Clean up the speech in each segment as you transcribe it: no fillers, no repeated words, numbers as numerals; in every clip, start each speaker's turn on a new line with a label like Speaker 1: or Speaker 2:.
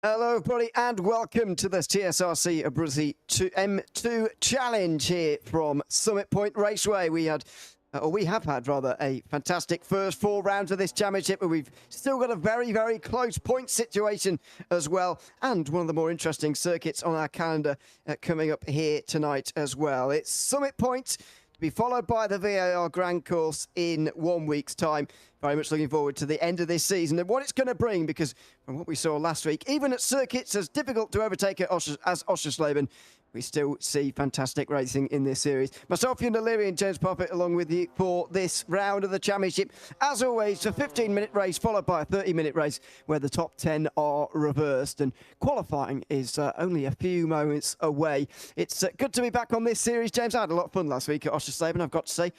Speaker 1: Hello, everybody, and welcome to this TSRC Abruzzi M2 Challenge here from Summit Point Raceway. We have had a fantastic first 4 rounds of this championship, but we've still got a very, very close point situation as well, and one of the more interesting circuits on our calendar coming up here tonight as well. It's Summit Point, to be followed by the VAR Grand Course in 1 week's time. Very much looking forward to the end of this season and what it's going to bring, because from what we saw last week, even at circuits as difficult to overtake as Oschersleben, we still see fantastic racing in this series. Myself, Ian O'Leary and James Poppet along with you for this round of the championship. As always, a 15-minute race followed by a 30-minute race where the top 10 are reversed, and qualifying is only a few moments away. It's good to be back on this series, James. I had a lot of fun last week at Oschersleben, I've got to say.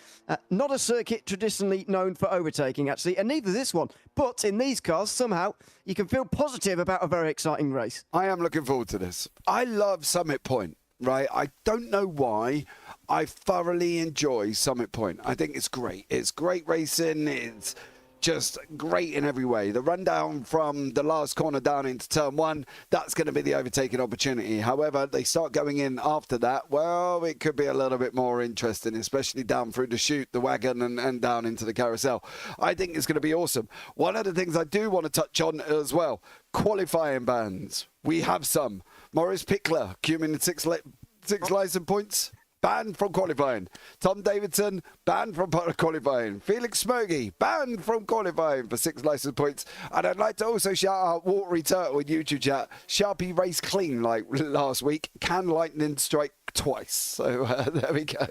Speaker 1: Not a circuit traditionally known for overtaking, actually, and neither this one. But in these cars, somehow, you can feel positive about a very exciting race.
Speaker 2: I am looking forward to this. I love Summit Point. Right, I don't know why. I thoroughly enjoy Summit Point. I think it's great. It's great racing. It's just great in every way. The rundown from the last corner down into turn 1, that's going to be the overtaking opportunity. However, they start going in after that, well, it could be a little bit more interesting, especially down through the chute, the wagon, and down into the carousel. I think it's going to be awesome. One of the things I do want to touch on as well, qualifying bans. We have some. Maurice Pickler, accumulating six license points, banned from qualifying. Tom Davidson, banned from qualifying. Felix Smogy, banned from qualifying for 6 license points. And I'd like to also shout out Watery Turtle in YouTube chat. Sharpie raced clean like last week. Can lightning strike twice? So there we go.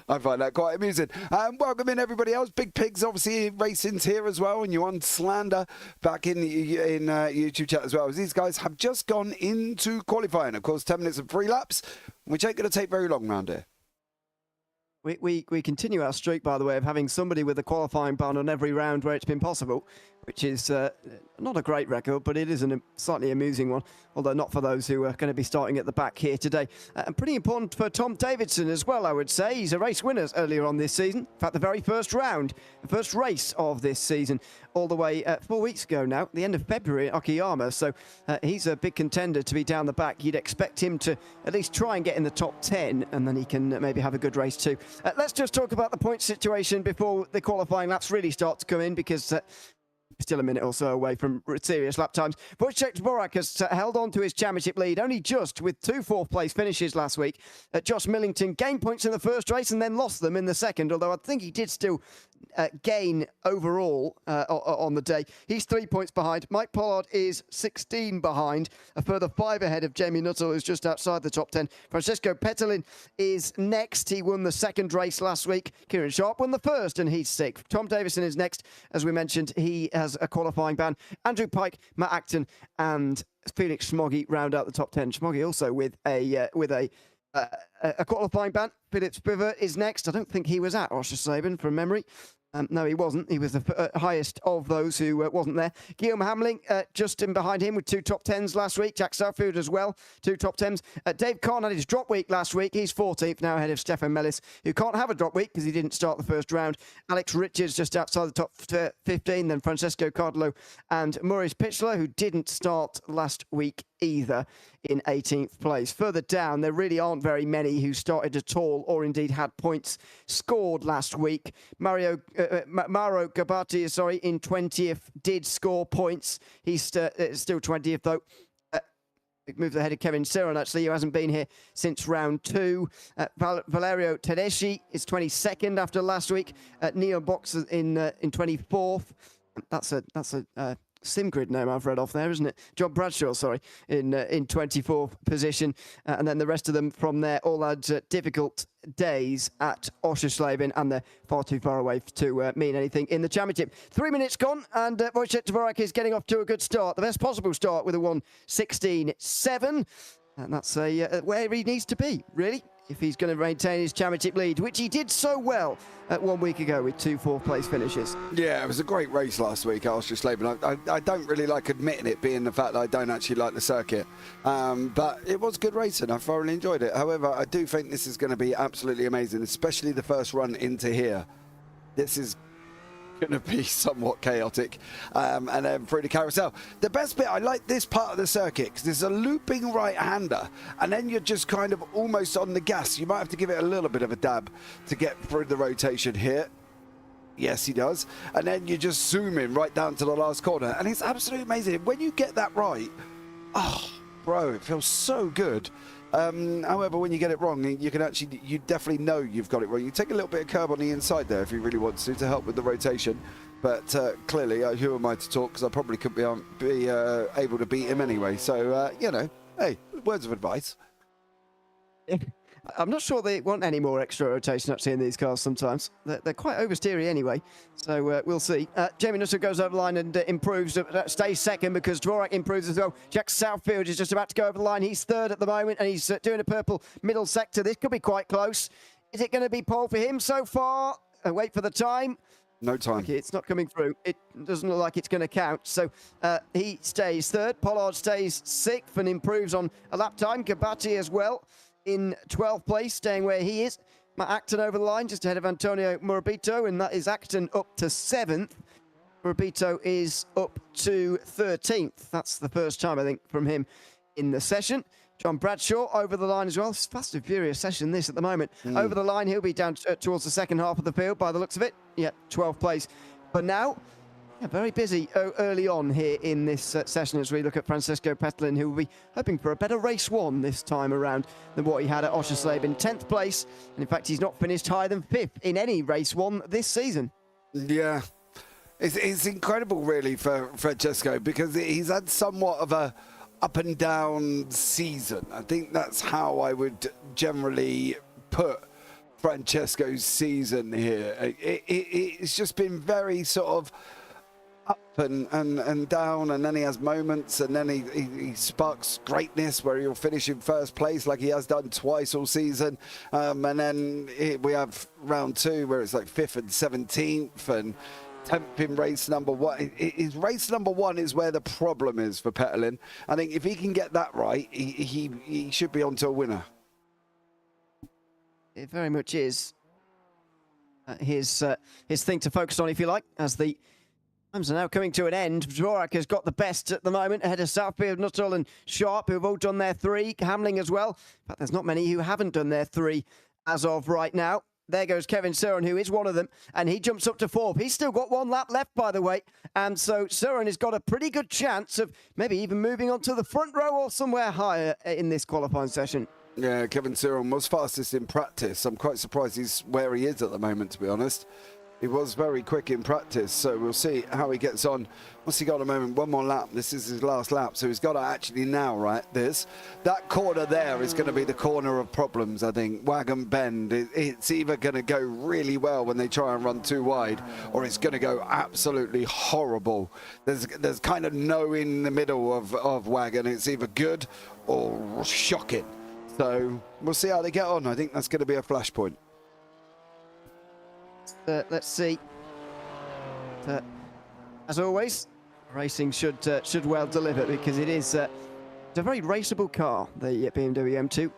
Speaker 2: I find that quite amusing. Welcome in everybody else. Big Pigs obviously racing's here as well, and Yuan Slander back in YouTube chat as well. These guys have just gone into qualifying. Of course, 10 minutes and 3 laps, which ain't going to take very long round here.
Speaker 1: We continue our streak, by the way, of having somebody with a qualifying ban on every round where it's been possible, which is not a great record, but it is a slightly amusing one, although not for those who are going to be starting at the back here today. And pretty important for Tom Davidson as well, I would say. He's a race winner earlier on this season. In fact, the very first round, the first race of this season, all the way 4 weeks ago now, the end of February at Okayama. So he's a big contender to be down the back. You'd expect him to at least try and get in the top 10, and then he can maybe have a good race too. Let's just talk about the point situation before the qualifying laps really start to come in, because still a minute or so away from serious lap times. Wojciech Dvorak has held on to his championship lead only just with 2 4th-place finishes last week. Josh Millington gained points in the first race and then lost them in the second, although I think he did still gain overall on the day. He's 3 points behind. Mike Pollard is 16 behind, a further 5 ahead of Jamie Nuttall, who's just outside the top 10. Francesco Pettelin is next. He won the second race last week. Kieran Sharp won the first, and he's 6th. Tom Davison is next. As we mentioned, he has a qualifying ban. Andrew Pike, Matt Acton, and Felix Smoggy round out the top 10. Smoggy also with a qualifying ban. Philip Spiver is next. I don't think he was at Oschersleben from memory. No, he wasn't. He was the highest of those who wasn't there. Guillaume Hamling just in behind him with 2 top 10s last week. Jack Southfield as well, 2 top 10s. Dave Kahn had his drop week last week. He's 14th now, ahead of Stefan Mellis, who can't have a drop week because he didn't start the first round. Alex Richards just outside the top 15. Then Francesco Cardillo and Maurice Pichler, who didn't start last week either, in 18th place. Further down, there really aren't very many who started at all or indeed had points scored last week. Mauro Gabati, in 20th, did score points. He's still 20th, though. Moved ahead of Kevin Siron, actually, who hasn't been here since round 2. Valerio Tedeschi is 22nd after last week. Neil Box in 24th. That's a SimGrid name I've read off there, isn't it? John Bradshaw, in 24th position. And then the rest of them from there all had difficult days at Oschersleben, and they're far too far away to mean anything in the championship. 3 minutes gone, and Wojciech Dvorak is getting off to a good start. The best possible start with a 1:16.7. And that's where he needs to be, really, if he's going to maintain his championship lead, which he did so well 1 week ago with 2 4th-place finishes.
Speaker 2: Yeah, it was a great race last week at Oschersleben. I don't really like admitting it, being the fact that I don't actually like the circuit. But it was good racing. I thoroughly enjoyed it. However, I do think this is going to be absolutely amazing, especially the first run into here. This is going to be somewhat chaotic. And then through the carousel. The best bit, I like this part of the circuit because there's a looping right-hander, and then you're just kind of almost on the gas. You might have to give it a little bit of a dab to get through the rotation here. Yes, he does. And then you just zoom in right down to the last corner, and it's absolutely amazing. When you get that right, oh, bro, it feels so good. However, when you get it wrong, you can actually, you definitely know you've got it wrong. You take a little bit of curb on the inside there if you really want to help with the rotation. But clearly, who am I to talk? Because I probably couldn't be able to beat him anyway. So, you know, hey, words of advice.
Speaker 1: I'm not sure they want any more extra rotation actually in these cars sometimes. They're quite oversteery anyway, so we'll see. Jamie Nuttall goes over the line and improves, stays second because Dvorak improves as well. Jack Southfield is just about to go over the line. He's third at the moment and he's doing a purple middle sector. This could be quite close. Is it going to be pole for him so far? Wait for the time.
Speaker 2: No time.
Speaker 1: Okay, it's not coming through. It doesn't look like it's going to count. So he stays third. Pollard stays sixth and improves on a lap time. Gabati as well in 12th place, staying where he is. Matt Acton over the line, just ahead of Antonio Morabito, and that is Acton up to 7th. Morabito is up to 13th. That's the first time, I think, from him in the session. John Bradshaw over the line as well. It's fast and furious session, this, at the moment. Over the line, he'll be down towards the second half of the field, by the looks of it. Yeah, 12th place. But now, yeah, very busy early on here in this session as we look at Francesco Petlin, who will be hoping for a better race one this time around than what he had at Oschersleben in 10th place. And in fact, he's not finished higher than 5th in any race one this season.
Speaker 2: Yeah, it's incredible really for Francesco because he's had somewhat of a up and down season. I think that's how I would generally put Francesco's season here. It's just been very sort of up and down, and then he has moments, and then he sparks greatness where he'll finish in first place like he has done twice all season, and then we have round 2 where it's like 5th and 17th and 10th in race number 1. His race number 1 is where the problem is for Petlin. I think if he can get that right, he should be onto a winner.
Speaker 1: It very much is his thing to focus on, if you like, as the times are now coming to an end. Dvorak has got the best at the moment, ahead of Southfield, Nuttall and Sharp, who have all done their 3. Hamling as well. In fact, there's not many who haven't done their 3 as of right now. There goes Kevin Surin, who is one of them, and he jumps up to 4th. He's still got 1 lap left, by the way, and so Surin has got a pretty good chance of maybe even moving on to the front row or somewhere higher in this qualifying session.
Speaker 2: Yeah, Kevin Surin was fastest in practice. I'm quite surprised he's where he is at the moment, to be honest. He was very quick in practice, so we'll see how he gets on. What's he got at the moment? 1 more lap. This is his last lap, so he's got to actually now, right? That corner there is going to be the corner of problems, I think. Wagon Bend. It's either going to go really well when they try and run too wide, or it's going to go absolutely horrible. There's kind of no in the middle of Wagon. It's either good or shocking. So we'll see how they get on. I think that's going to be a flashpoint.
Speaker 1: Let's see. As always, racing should well deliver because it is it's a very raceable car, the BMW M2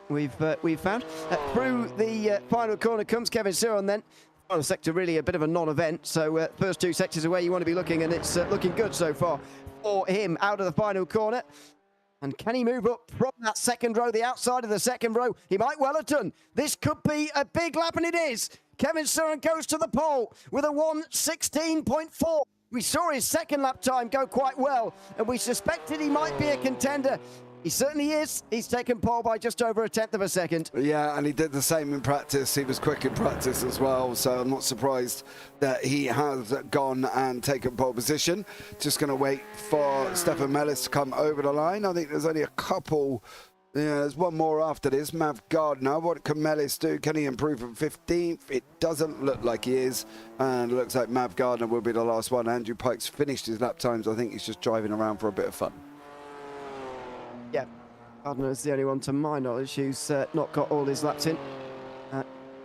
Speaker 1: we've found. Through the final corner comes Kevin Surin then. Final sector really a bit of a non-event, so first 2 sectors are where you want to be looking, and it's looking good so far for him out of the final corner. And can he move up from that second row, the outside of the second row? He might well have done. This could be a big lap, and it is. Kevin Surin goes to the pole with a 1:16.4. We saw his second lap time go quite well, and we suspected he might be a contender. He certainly is. He's taken pole by just over 1/10 of a second.
Speaker 2: Yeah, and he did the same in practice. He was quick in practice as well, so I'm not surprised that he has gone and taken pole position. Just going to wait for Stefan Mellis to come over the line. I think there's only a couple. Yeah, there's one more after this. Mav Gardner. What can Mellis do? Can he improve from 15th? It doesn't look like he is. And it looks like Mav Gardner will be the last one. Andrew Pike's finished his lap times. I think he's just driving around for a bit of fun.
Speaker 1: Yeah, Gardner is the only one to my knowledge who's not got all his laps in.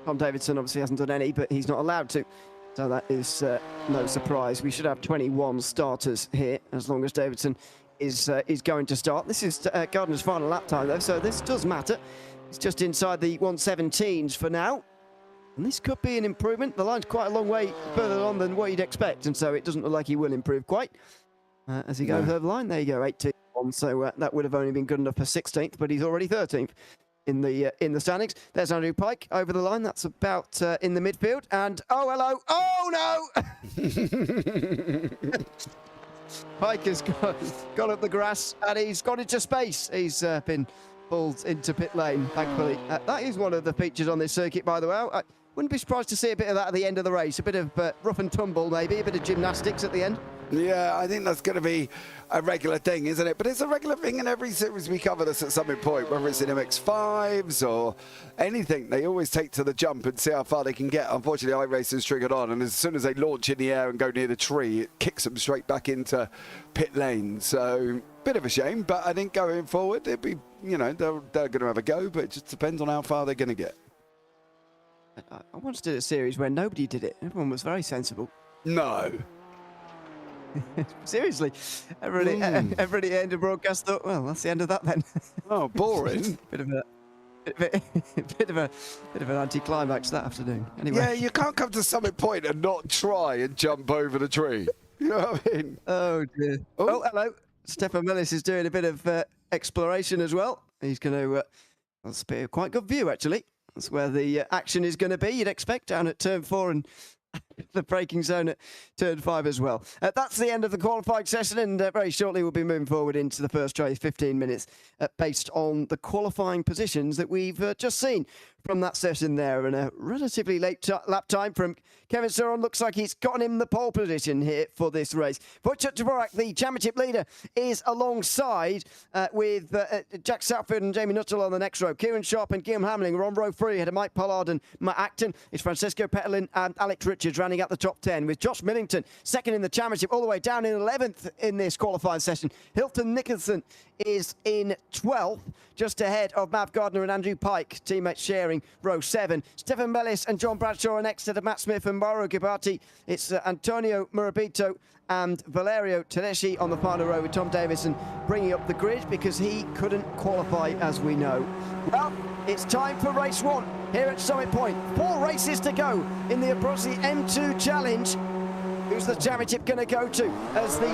Speaker 1: Tom Davidson obviously hasn't done any, but he's not allowed to. So that is no surprise. We should have 21 starters here, as long as Davidson is going to start. This is Gardner's final lap time, though, so this does matter. It's just inside the 1:17s for now. And this could be an improvement. The line's quite a long way further on than what you'd expect, and so it doesn't look like he will improve quite. As he goes over the line, there you go, 18th on. So that would have only been good enough for 16th, but he's already 13th in the standings. There's Andrew Pike over the line. That's about in the midfield. And oh, hello. Oh, no. Pike has gone up the grass and he's gone into space. He's been pulled into pit lane, thankfully. That is one of the features on this circuit, by the way. I wouldn't be surprised to see a bit of that at the end of the race. A bit of rough and tumble, maybe. A bit of gymnastics at the end.
Speaker 2: Yeah, I think that's going to be a regular thing, isn't it? But it's a regular thing in every series we cover this at some point, whether it's in MX-5s or anything. They always take to the jump and see how far they can get. Unfortunately, iRacing's triggered on, and as soon as they launch in the air and go near the tree, it kicks them straight back into pit lane. So, bit of a shame, but I think going forward, it'd be, you know, they're going to have a go, but it just depends on how far they're going to get.
Speaker 1: I once did a series where nobody did it. Everyone was very sensible.
Speaker 2: No.
Speaker 1: Seriously, everybody end of broadcast thought, well, that's the end of that then.
Speaker 2: Oh, boring.
Speaker 1: bit of an anticlimax that afternoon. Anyway.
Speaker 2: Yeah, you can't come to Summit Point and not try and jump over the tree. You know what I mean?
Speaker 1: Oh dear. Oh, hello. Stefan Millis is doing a bit of exploration as well. He's going to. That's be a quite good view actually. That's where the action is going to be. You'd expect down at turn 4 and the braking zone at turn 5 as well. That's the end of the qualifying session, and very shortly we'll be moving forward into the first race, 15 minutes, based on the qualifying positions that we've just seen from that session there. And a relatively late lap time from Kevin Suron. Looks like he's gotten him the pole position here for this race. Wojciech Dvorak, the championship leader, is alongside with Jack Southfield and Jamie Nuttall on the next row. Kieran Sharp and Guillaume Hamling are on row 3 ahead of Mike Pollard and Matt Acton. It's Francesco Petterlin and Alex Richards rounding out the top 10, with Josh Millington second in the championship, all the way down in 11th in this qualifying session. Hilton Nicholson is in 12th, just ahead of Mav Gardner and Andrew Pike, teammates sharing row 7. Stefan Mellis and John Bradshaw are next to Matt Smith and Mauro Gabati. It's Antonio Murabito and Valerio Tedeschi on the final row, with Tom Davison bringing up the grid because he couldn't qualify, as we know. Well, it's time for race 1 here at Summit Point. 4 races to go in the Abruzzi M2 Challenge. Who's the championship going to go to? As the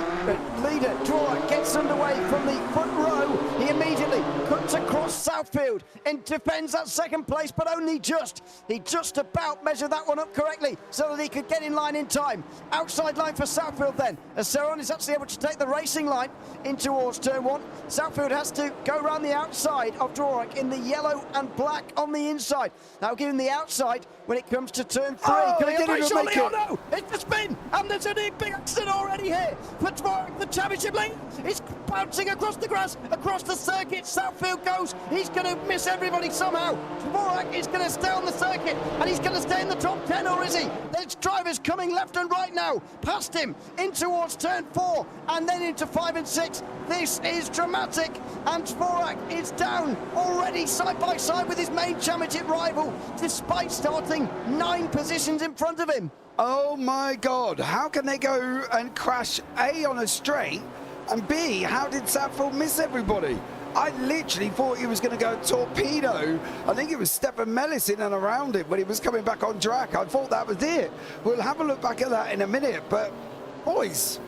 Speaker 1: leader, Dvorak, gets underway from the front row, he immediately cuts across Southfield and defends that second place, but only just. He just about measured that one up correctly so that he could get in line in time. Outside line for Southfield then, as Saron is actually able to take the racing line in towards turn 1. Southfield has to go around the outside of Dvorak in the yellow and black on the inside. That'll give him the outside when it comes to turn 3.
Speaker 2: Oh,
Speaker 1: Can he
Speaker 2: didn't
Speaker 1: make
Speaker 2: even make it.
Speaker 1: Oh no, it's the spin, and there's a big accident already here for Dvorak, the championship lead. He's bouncing across the grass, across the circuit. Southfield goes, he's going to miss everybody somehow. Dvorak is going to stay on the circuit, and he's going to stay in the top 10, or is he? There's drivers coming left and right now, past him, in towards turn 4, and then into 5 and 6. This is dramatic, and Dvorak is down already side by side with his main championship rival, despite starting 9 positions in front of him.
Speaker 2: Oh my God, how can they go and crash A on a straight, and B, how did Southfield miss everybody? I literally thought he was going to go torpedo. I think it was Stefan Mellis in and around it when he was coming back on track. I thought that was it. We'll have a look back at that in a minute, but boys,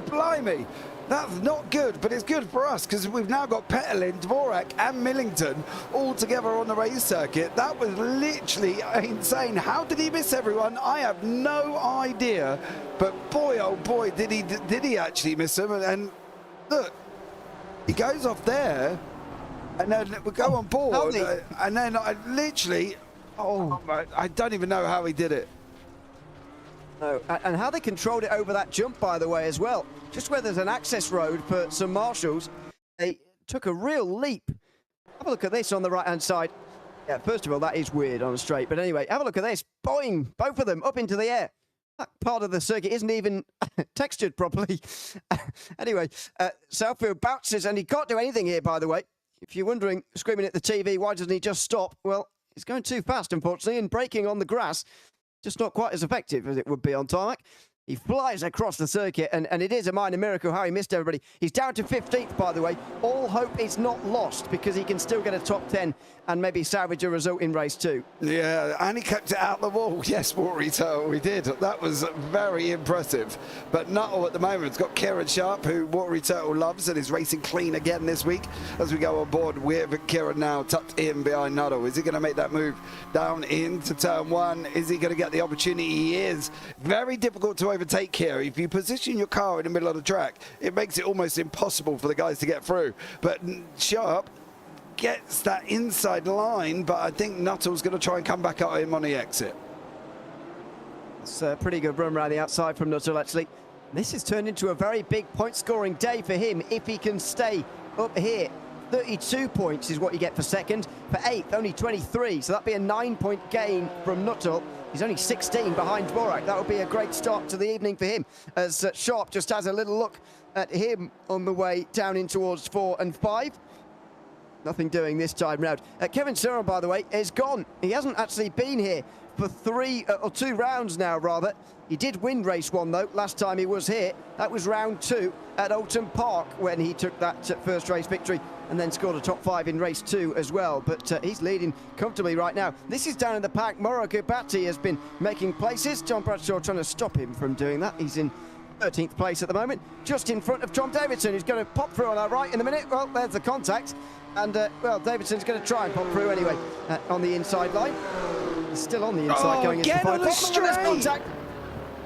Speaker 2: blimey. That's not good, but it's good for us because we've now got Petterlin, Dvorak and Millington all together on the race circuit. That was literally insane. How did he miss everyone? I have no idea. But boy, oh boy, did he actually miss them. And look, he goes off there and then we go on board. And then I literally, I don't even know how he did it.
Speaker 1: No, and how they controlled it over that jump, by the way, as well. Just where there's an access road for some marshals, they took a real leap. Have a look at this on the right-hand side. Yeah, first of all, that is weird on a straight. But anyway, have a look at this. Boing! Both of them up into the air. That part of the circuit isn't even textured properly. Anyway, Southfield bounces, and he can't do anything here, by the way. If you're wondering, screaming at the TV, why doesn't he just stop? Well, he's going too fast, unfortunately, and braking on the grass. Just not quite as effective as it would be on tarmac. He flies across the circuit, and it is a minor miracle how he missed everybody. He's down to 15th, by the way. All hope is not lost because he can still get a top 10 and maybe salvage a result in race 2.
Speaker 2: Yeah, and he kept it out the wall. Yes, Watery Turtle, he did. That was very impressive. But Nuttall at the moment has got Kieran Sharp, who Watery Turtle loves and is racing clean again this week. As we go on board with Kieran now tucked in behind Nuttall. Is he going to make that move down into turn 1? Is he going to get the opportunity? He is. Very difficult to overtake here. If you position your car in the middle of the track, it makes it almost impossible for the guys to get through. But Sharp gets that inside line, but I think Nuttall's going to try and come back at him on the exit.
Speaker 1: It's a pretty good run around the outside from Nuttall, actually. This has turned into a very big point-scoring day for him if he can stay up here. 32 points is what you get for second. For 8th, only 23, so that'd be a 9-point gain from Nuttall. He's only 16 behind Dvorak. That would be a great start to the evening for him, as Sharp just has a little look at him on the way down in towards 4 and 5. Nothing doing this time round. Kevin Surin, by the way, is gone. He hasn't actually been here for 2 rounds now, rather. He did win race 1, though, last time he was here. That was round 2 at Oulton Park when he took that first race victory and then scored a top 5 in race 2 as well. But he's leading comfortably right now. This is down in the pack. Mauro Gubatti has been making places. John Bradshaw trying to stop him from doing that. He's in 13th place at the moment, just in front of Tom Davidson, who's going to pop through on our right in a minute. Well, there's the contact. And, well, Davidson's going to try and pop through anyway on the inside line. He's still on the inside going into the
Speaker 2: on the straight.
Speaker 1: Contact.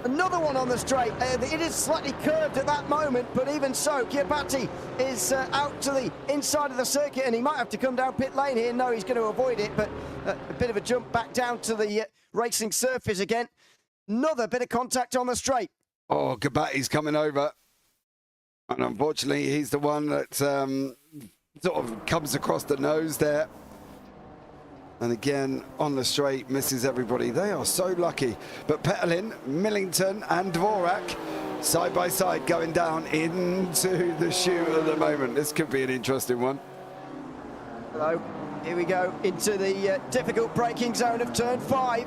Speaker 1: Another one on the straight. It is slightly curved at that moment, but even so, Gubatti is out to the inside of the circuit, and he might have to come down pit lane here. No, he's going to avoid it, but a bit of a jump back down to the racing surface again. Another bit of contact on the straight.
Speaker 2: Oh, Gubatti's coming over. And unfortunately, he's the one that sort of comes across the nose there. And again, on the straight, misses everybody. They are so lucky. But Petelin, Millington and Dvorak, side by side, going down into the chute at the moment. This could be an interesting one.
Speaker 1: Hello. Here we go into the difficult braking zone of turn 5.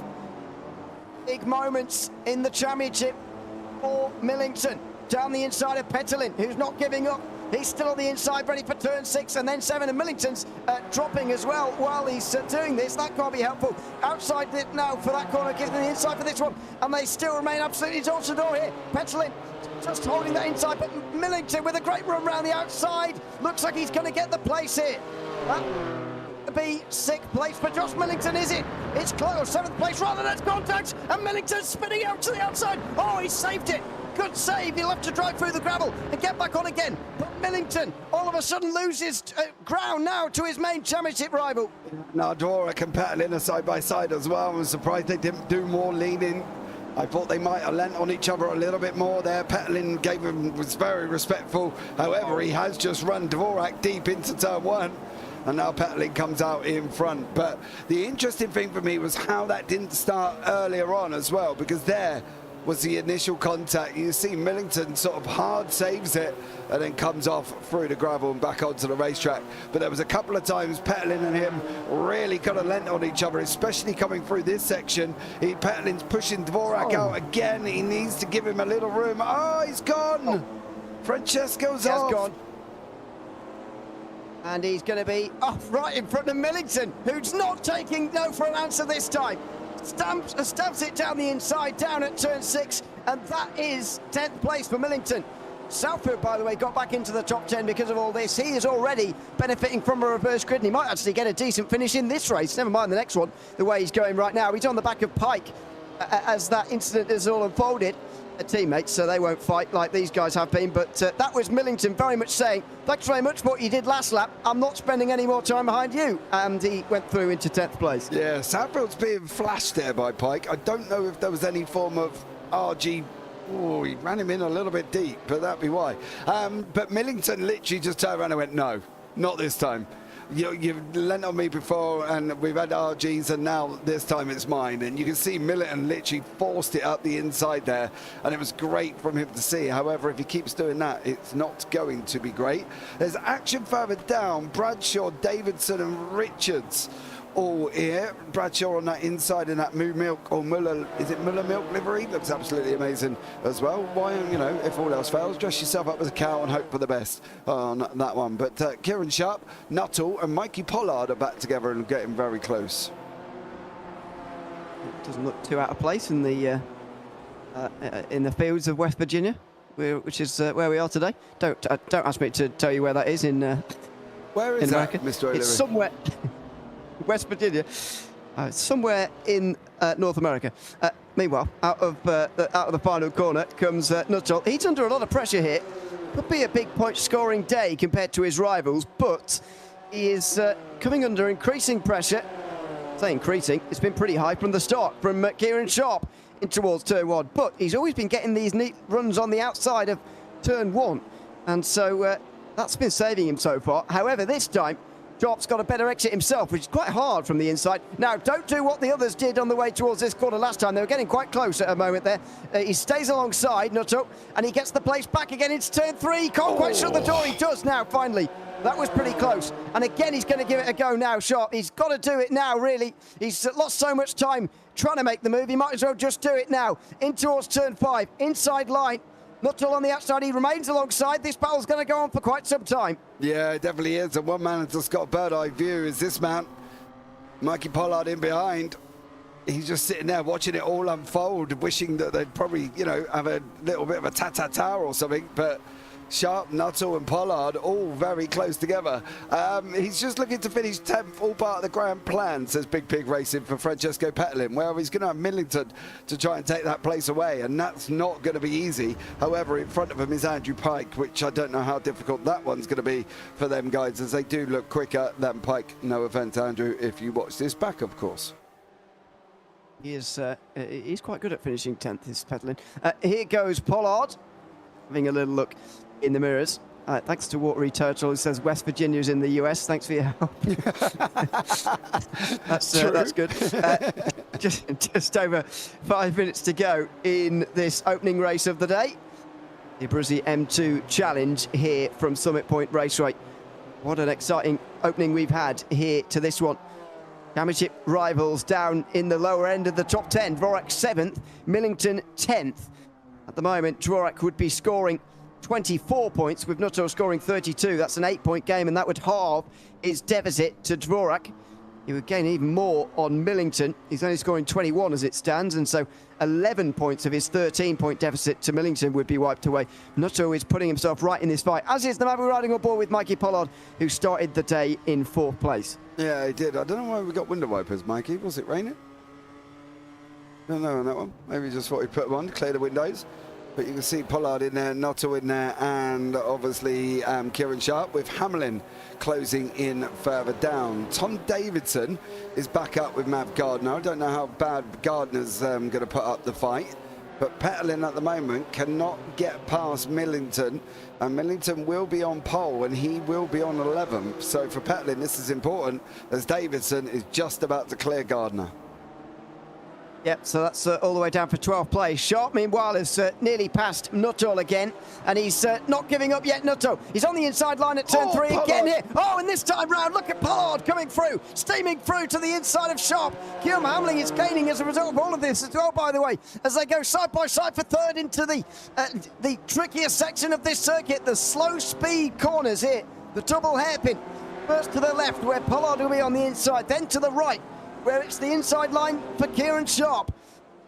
Speaker 1: Big moments in the championship for Millington. Down the inside of Petelin, who's not giving up. He's still on the inside, ready for turn 6 and then 7. And Millington's dropping as well while he's doing this. That can't be helpful. Outside it now for that corner, gives them the inside for this one. And they still remain absolutely door to door here. Petelin just holding that inside, but Millington with a great run around the outside. Looks like he's going to get the place here. Be 6th place for Josh Millington, is it? It's close. 7th place rather, that's contact. And Millington spinning out to the outside. Oh, he saved it. Good save. He'll have to drive through the gravel and get back on again. But Millington all of a sudden loses ground now to his main championship rival.
Speaker 2: Now Dvorak and Petelin are side by side as well. I'm surprised they didn't do more leaning. I thought they might have lent on each other a little bit more there. Petelin was very respectful. However, he has just run Dvorak deep into turn 1. And now Petelin comes out in front. But the interesting thing for me was how that didn't start earlier on as well, because there was the initial contact. You see Millington sort of hard saves it and then comes off through the gravel and back onto the racetrack. But there was a couple of times Petelin and him really kind of lent on each other, especially coming through this section. Petelin's pushing Dvorak out again. He needs to give him a little room. Oh, he's gone. Francesco's off. Gone.
Speaker 1: And he's going to be off right in front of Millington, who's not taking no for an answer this time. Stamps it down the inside, down at turn 6, and that is 10th place for Millington. Southfield, by the way, got back into the top 10 because of all this. He is already benefiting from a reverse grid, and he might actually get a decent finish in this race, never mind the next one, the way he's going right now. He's on the back of Pike as that incident has all unfolded. Teammates, so they won't fight like these guys have been, but that was Millington very much saying, thanks very much for what you did last lap, I'm not spending any more time behind you, and he went through into 10th place.
Speaker 2: Yeah, Southfield's being flashed there by Pike. I don't know if there was any form of RG. Oh, he ran him in a little bit deep, but that'd be why. But Millington literally just turned around and went, no, not this time. You've lent on me before, and we've had RGs, and now this time it's mine. And you can see Millington literally forced it up the inside there, and it was great from him to see. However, if he keeps doing that, it's not going to be great. There's action further down. Bradshaw, Davidson and Richards all here. Bradshaw on that inside in that Moo Milk or Muller, is it Muller Milk livery? Looks absolutely amazing as well. Why, you know, if all else fails, dress yourself up as a cow and hope for the best on that one. But Kieran Sharp, Nuttall and Mikey Pollard are back together and getting very close.
Speaker 1: It doesn't look too out of place in the fields of West Virginia, which is where we are today. Don't ask me to tell you where that is in
Speaker 2: where is
Speaker 1: in
Speaker 2: that,
Speaker 1: America.
Speaker 2: Mr. O'Leary?
Speaker 1: It's somewhere West Virginia, somewhere in North America. Meanwhile, out of the final corner comes Nuttall. He's under a lot of pressure here. Could be a big point scoring day compared to his rivals, but he is coming under increasing pressure. Say increasing, it's been pretty high from the start from Kieran Sharp in towards turn 1, but he's always been getting these neat runs on the outside of turn 1, and so that's been saving him so far. However, this time Sharp's got a better exit himself, which is quite hard from the inside. Now, don't do what the others did on the way towards this corner last time. They were getting quite close at a moment there. He stays alongside Nuttall, and he gets the place back again into turn 3. Can't quite shut the door. He does now, finally. That was pretty close. And again, he's going to give it a go now, Sharp. He's got to do it now, really. He's lost so much time trying to make the move. He might as well just do it now. In towards turn 5, inside line. Nuttall on the outside, he remains alongside. This battle's going to go on for quite some time.
Speaker 2: Yeah, it definitely is. And one man has just got a bird-eye view is this man, Mikey Pollard in behind. He's just sitting there watching it all unfold, wishing that they'd probably, you know, have a little bit of a ta-ta-ta or something. But Sharp, Nuttall and Pollard all very close together. He's just looking to finish 10th, all part of the grand plan, says Big Pig Racing for Francesco Petelin. Well, he's going to have Millington to try and take that place away, and that's not going to be easy. However, in front of him is Andrew Pike, which I don't know how difficult that one's going to be for them guys, as they do look quicker than Pike. No offence, Andrew, if you watch this back, of course.
Speaker 1: He is, he's quite good at finishing 10th, this Petelin. Here goes Pollard, having a little look in the mirrors. Thanks to Watery Turtle, who says West Virginia's in the US. Thanks for your help. That's good. Just over 5 minutes to go in this opening race of the day. The Abruzzi M2 Challenge here from Summit Point Raceway. What an exciting opening we've had here to this one. Championship rivals down in the lower end of the top 10. Dvorak 7th, Millington 10th. At the moment, Dvorak would be scoring 24 points, with Nuttall scoring 32. That's an 8-point game, and that would halve his deficit to Dvorak. He would gain even more on Millington. He's only scoring 21 as it stands, and so 11 points of his 13-point deficit to Millington would be wiped away. Nuttall is putting himself right in this fight, as is the man we're riding on board with, Mikey Pollard, who started the day in 4th place.
Speaker 2: Yeah, he did. I don't know why we got window wipers, Mikey. Was it raining? I don't know on that one. Maybe just thought he'd put them on to clear the windows. But you can see Pollard in there, Nuttall in there, and obviously Kieran Sharp, with Hamlin closing in further down. Tom Davidson is back up with Mav Gardner. I don't know how bad Gardner's going to put up the fight, but Petelin at the moment cannot get past Millington, and Millington will be on pole and he will be on 11th. So for Petelin, this is important, as Davidson is just about to clear Gardner.
Speaker 1: Yep, so that's all the way down for 12th place. Sharp, meanwhile, has nearly passed Nuttall again, and he's not giving up yet, Nuttall. He's on the inside line at turn 3 again here. Oh, and this time round, look at Pollard coming through, steaming through to the inside of Sharp. Guillaume Hamling is gaining as a result of all of this as well, by the way, as they go side by side for 3rd into the trickiest section of this circuit, the slow speed corners here, the double hairpin. First to the left, where Pollard will be on the inside, then to the right, where it's the inside line for Kieran Sharp.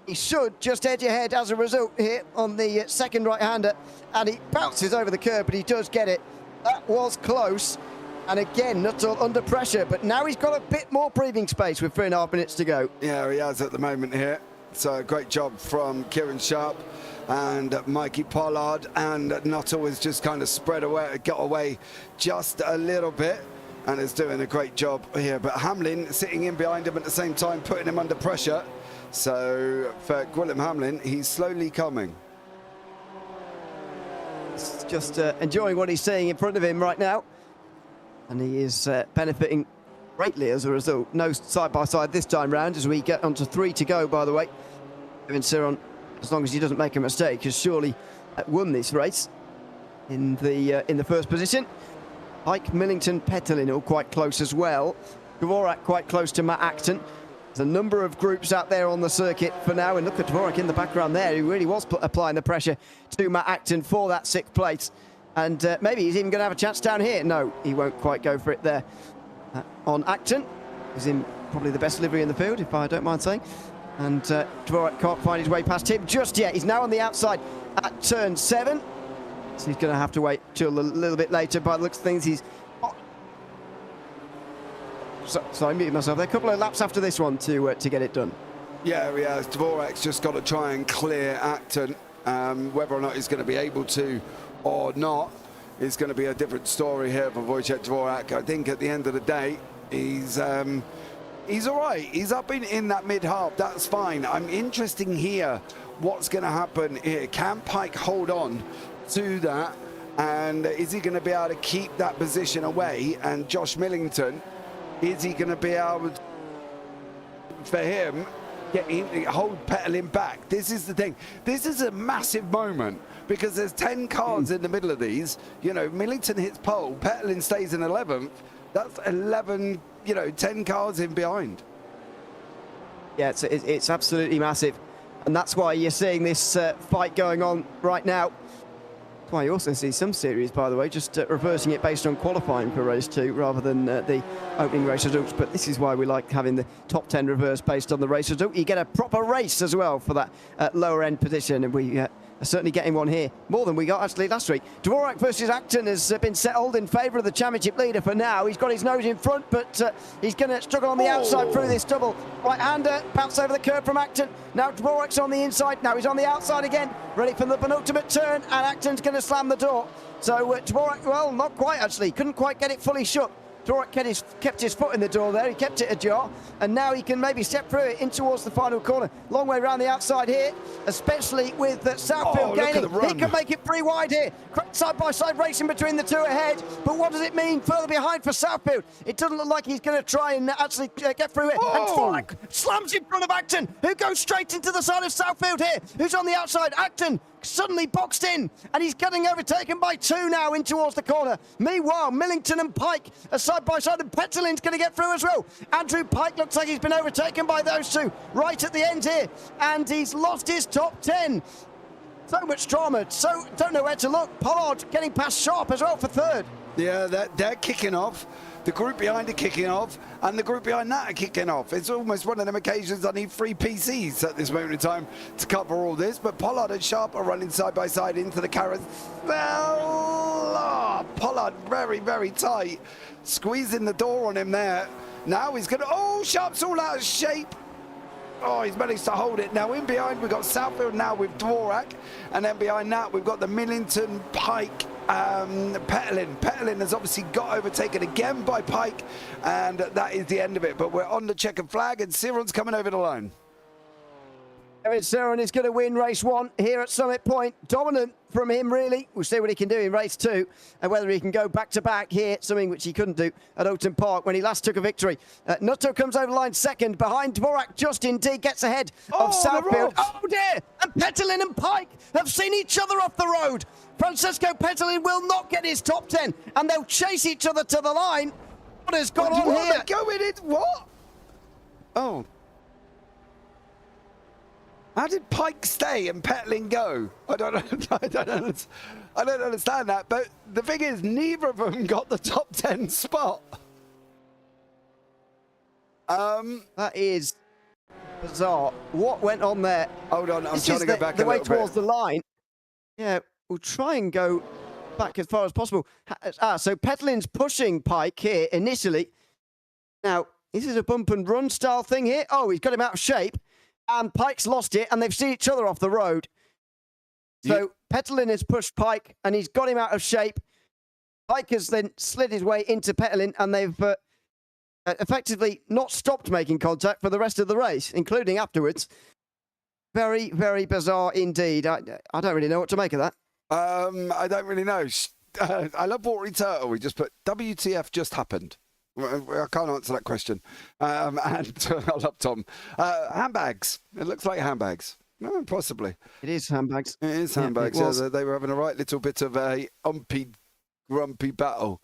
Speaker 1: He should just edge ahead as a result here on the second right-hander, and he bounces over the curb, but he does get it. That was close, and again, Nuttall under pressure, but now he's got a bit more breathing space with 3.5 minutes to go.
Speaker 2: Yeah, he has at the moment here. So great job from Kieran Sharp and Mikey Pollard, and Nuttall is just kind of spread away, got away just a little bit, and is doing a great job here. But Hamlin sitting in behind him at the same time, putting him under pressure. So for Guillaume Hamlin, he's slowly coming.
Speaker 1: He's just enjoying what he's seeing in front of him right now. And he is benefiting greatly as a result. No side-by-side this time round, as we get on to 3 to go, by the way. Kevin Siron, as long as he doesn't make a mistake, has surely won this race in the first position. Pike, Millington, Petelin all quite close as well. Dvorak quite close to Matt Acton. There's a number of groups out there on the circuit for now, and look at Dvorak in the background there. He really was applying the pressure to Matt Acton for that 6th place. And maybe he's even going to have a chance down here. No, he won't quite go for it there. On Acton, he's in probably the best livery in the field, if I don't mind saying. And Dvorak can't find his way past him just yet. He's now on the outside at turn 7. So he's going to have to wait till a little bit later. By the looks of things, he's... So I muted myself there. A couple of laps after this one to get it done.
Speaker 2: Yeah, Dvorak's just got to try and clear Acton. Whether or not he's going to be able to or not is going to be a different story here for Wojciech Dvorak. I think at the end of the day, he's all right. He's up in that mid-half. That's fine. I'm interested here what's going to happen here. Can Pike hold on to that? And is he going to be able to keep that position away? And Josh Millington, is he going to be able to, for him, hold Petelin back? This is the thing. This is a massive moment because there's 10 cars in the middle of these. You know, Millington hits pole, Petelin stays in 11th. That's 11, 10 cars in behind.
Speaker 1: Yeah, it's absolutely massive. And that's why you're seeing this fight going on right now. That's why you also see some series, by the way, just reversing it based on qualifying for race 2 rather than the opening race results. But this is why we like having the top 10 reverse based on the race result. You get a proper race as well for that lower end position, and we are certainly getting one here, more than we got actually last week. Dvorak versus Acton has been settled in favour of the championship leader for now. He's got his nose in front, but he's going to struggle on the outside through this double. Right-hander, bounce over the curb from Acton. Now Dvorak's on the inside, now he's on the outside again, ready for the penultimate turn, and Acton's going to slam the door. So Dvorak, well, not quite actually, couldn't quite get it fully shut. Dvorak kept his foot in the door there, he kept it ajar, and now he can maybe step through it in towards the final corner. Long way around the outside here, especially with Southfield gaining. He can make it pretty wide here. Side-by-side racing between the two ahead, but what does it mean further behind for Southfield? It doesn't look like he's going to try and actually get through it. And Dvorak slams in front of Acton, who goes straight into the side of Southfield here. Who's on the outside? Acton suddenly boxed in, and he's getting overtaken by 2 now in towards the corner. Meanwhile, Millington and Pike are side by side, and Petelin's going to get through as well. Andrew Pike looks like he's been overtaken by those two right at the end here, and he's lost his top 10. So much drama, so don't know where to look. Pollard getting past Sharp as well for 3rd.
Speaker 2: Yeah, they're kicking off. The group behind are kicking off, and the group behind that are kicking off. It's almost one of them occasions I need 3 PCs at this moment in time to cover all this. But Pollard and Sharp are running side by side into the carousel. Pollard very, very tight, squeezing the door on him there. Now he's going to, Sharp's all out of shape. Oh, he's managed to hold it. Now in behind we've got Southfield now with Dvorak, and then behind that we've got the Millington, Pike, Petelin. Petelin has obviously got overtaken again by Pike, and that is the end of it. But we're on the checkered flag, and Siron's coming over the line.
Speaker 1: Evan Siron is going to win race 1 here at Summit Point. Dominant from him, really. We'll see what he can do in race 2 and whether he can go back-to-back here, something which he couldn't do at Oulton Park when he last took a victory. Nutto comes over the line second. Behind Dvorak, just indeed gets ahead of Southfield. Oh, dear! And Petelin and Pike have seen each other off the road. Francesco Petelin will not get his top 10, and they'll chase each other to the line. What has gone on here?
Speaker 2: They're going in. What? Oh. How did Pike stay and Petelin go? I don't understand that. But the thing is, neither of them got the top 10 spot.
Speaker 1: That is bizarre. What went on there?
Speaker 2: Hold on, I'm trying to go back a little bit.
Speaker 1: The way towards the line. Yeah, we'll try and go back as far as possible. So Petelin's pushing Pike here initially. Now, this is a bump and run style thing here. Oh, he's got him out of shape. And Pike's lost it, and they've seen each other off the road. So Petelin has pushed Pike, and he's got him out of shape. Pike has then slid his way into Petelin, and they've effectively not stopped making contact for the rest of the race, including afterwards. Very, very bizarre indeed. I don't really know what to make of that.
Speaker 2: I don't really know. I love Watery Turtle. We just put WTF just happened. I can't answer that question. And I love Tom. Handbags. It looks like handbags. No, possibly.
Speaker 1: It is handbags.
Speaker 2: It is handbags. Yeah, they were having a right little bit of a umpy, grumpy battle.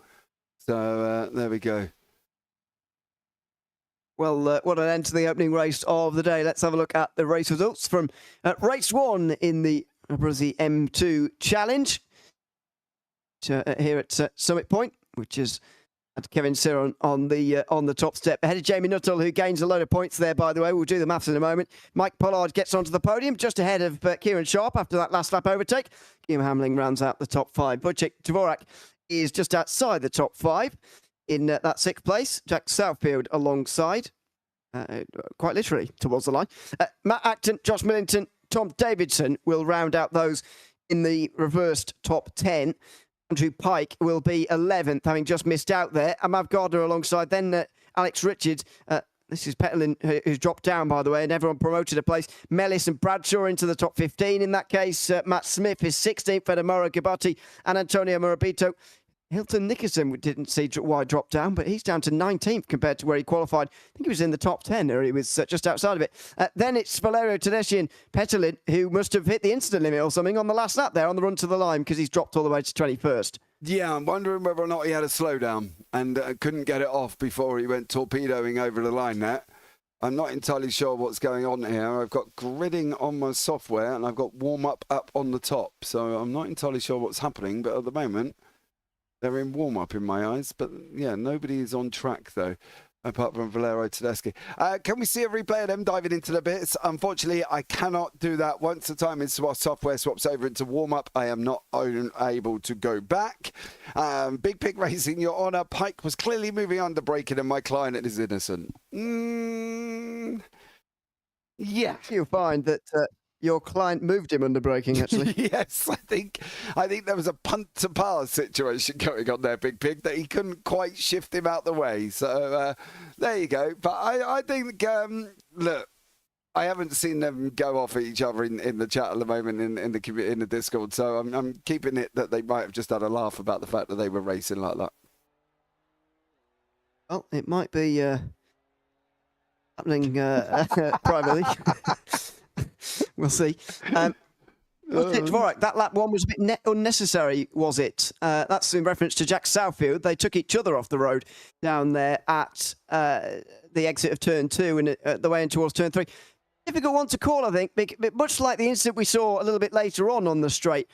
Speaker 2: So there we go.
Speaker 1: Well, what an end to the opening race of the day. Let's have a look at the race results from race 1 in the Abruzzi M2 Challenge here at Summit Point, which is at Kevin Sear on the top step. Ahead of Jamie Nuttall, who gains a load of points there, by the way. We'll do the maths in a moment. Mike Pollard gets onto the podium just ahead of Kieran Sharp after that last lap overtake. Guillaume Hamling rounds out the top 5. Wojciech Dvorak is just outside the top 5 in that 6th place. Jack Southfield alongside, quite literally towards the line. Matt Acton, Josh Millington, Tom Davidson will round out those in the reversed top 10. Andrew Pike will be 11th, having just missed out there. Amav Gardner alongside, then Alex Richards. This is Petalin, who's dropped down, by the way, and everyone promoted a place. Mellis and Bradshaw into the top 15. In that case, Matt Smith is 16th, Fedamora Gabati and Antonio Morabito. Hilton Nickerson didn't see why drop down, but he's down to 19th compared to where he qualified. I think he was in the top 10, or he was just outside of it. Then it's Valerio Tedeschi and Petalin, who must have hit the incident limit or something on the last lap there on the run to the line because he's dropped all the way to 21st.
Speaker 2: Yeah, I'm wondering whether or not he had a slowdown and couldn't get it off before he went torpedoing over the line there. I'm not entirely sure what's going on here. I've got gridding on my software and I've got warm-up up on the top. So I'm not entirely sure what's happening, but at the moment, they're in warm-up in my eyes. But yeah, nobody is on track, though, apart from Valerio Tedeschi. Can we see a replay of them diving into the bits? Unfortunately, I cannot do that. Once the time is software swaps over into warm-up, I am not able to go back. Big Pig Racing, Your Honour. Pike was clearly moving under braking and my client is innocent. Yeah.
Speaker 1: You'll find that your client moved him under braking, actually.
Speaker 2: Yes, I think there was a punt to pass situation going on there, Big Pig, that he couldn't quite shift him out the way. So there you go. But I think, look, I haven't seen them go off at each other in the chat at the moment in the Discord. So I'm keeping it that they might have just had a laugh about the fact that they were racing like that.
Speaker 1: Well, it might be happening privately. We'll see. Dvorak, that lap 1 was a bit unnecessary, was it? That's in reference to Jack Southfield. They took each other off the road down there at the exit of turn 2 and the way in towards turn 3. Difficult one to call, I think, but much like the incident we saw a little bit later on the straight.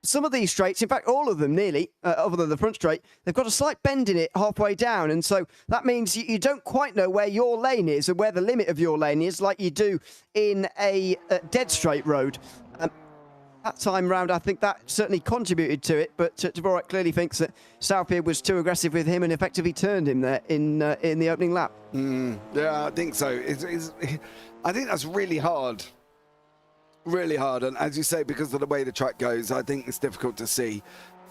Speaker 1: Some of these straights, in fact, all of them nearly, other than the front straight, they've got a slight bend in it halfway down. And so that means you don't quite know where your lane is and where the limit of your lane is like you do in a dead straight road. That time round, I think that certainly contributed to it. But Dvorak clearly thinks that Southfield was too aggressive with him and effectively turned him there in the opening lap.
Speaker 2: Yeah, I think so. I think that's really hard. Really hard, and as you say, because of the way the track goes, I think it's difficult to see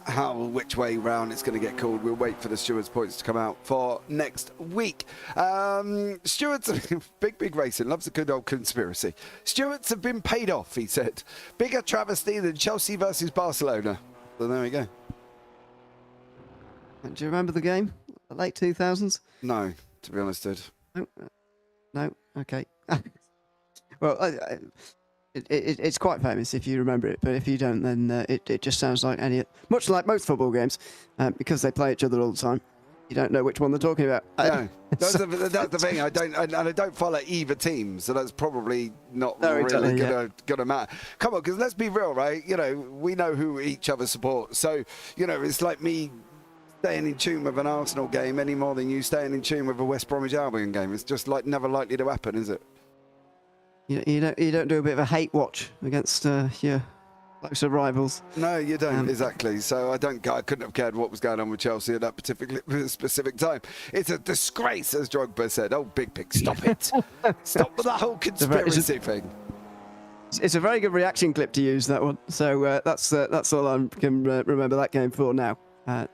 Speaker 2: which way round it's going to get called. We'll wait for the stewards' points to come out for next week. Stewards, big racing, loves a good old conspiracy. Stewards have been paid off, he said. Bigger travesty than Chelsea versus Barcelona. So there we go.
Speaker 1: Do you remember the game? The late 2000s?
Speaker 2: No, to be honest, dude.
Speaker 1: No? Okay. Well, it's quite famous if you remember it, but if you don't, then it just sounds like much like most football games, because they play each other all the time. You don't know which one they're talking about.
Speaker 2: No, that's the thing. I don't follow either team, so that's probably not really gonna matter. Come on, because let's be real, right? You know, we know who each other support, so you know it's like me staying in tune with an Arsenal game any more than you staying in tune with a West Bromwich Albion game. It's just like never likely to happen, is it?
Speaker 1: You don't do a bit of a hate watch against your closer rivals.
Speaker 2: No, you don't, exactly. So I couldn't have cared what was going on with Chelsea at that specific time. It's a disgrace, as Drogba said. Oh, Big Pig, stop it. Stop with that whole conspiracy thing.
Speaker 1: It's a very good reaction clip to use, that one. So that's all I can remember that game for now.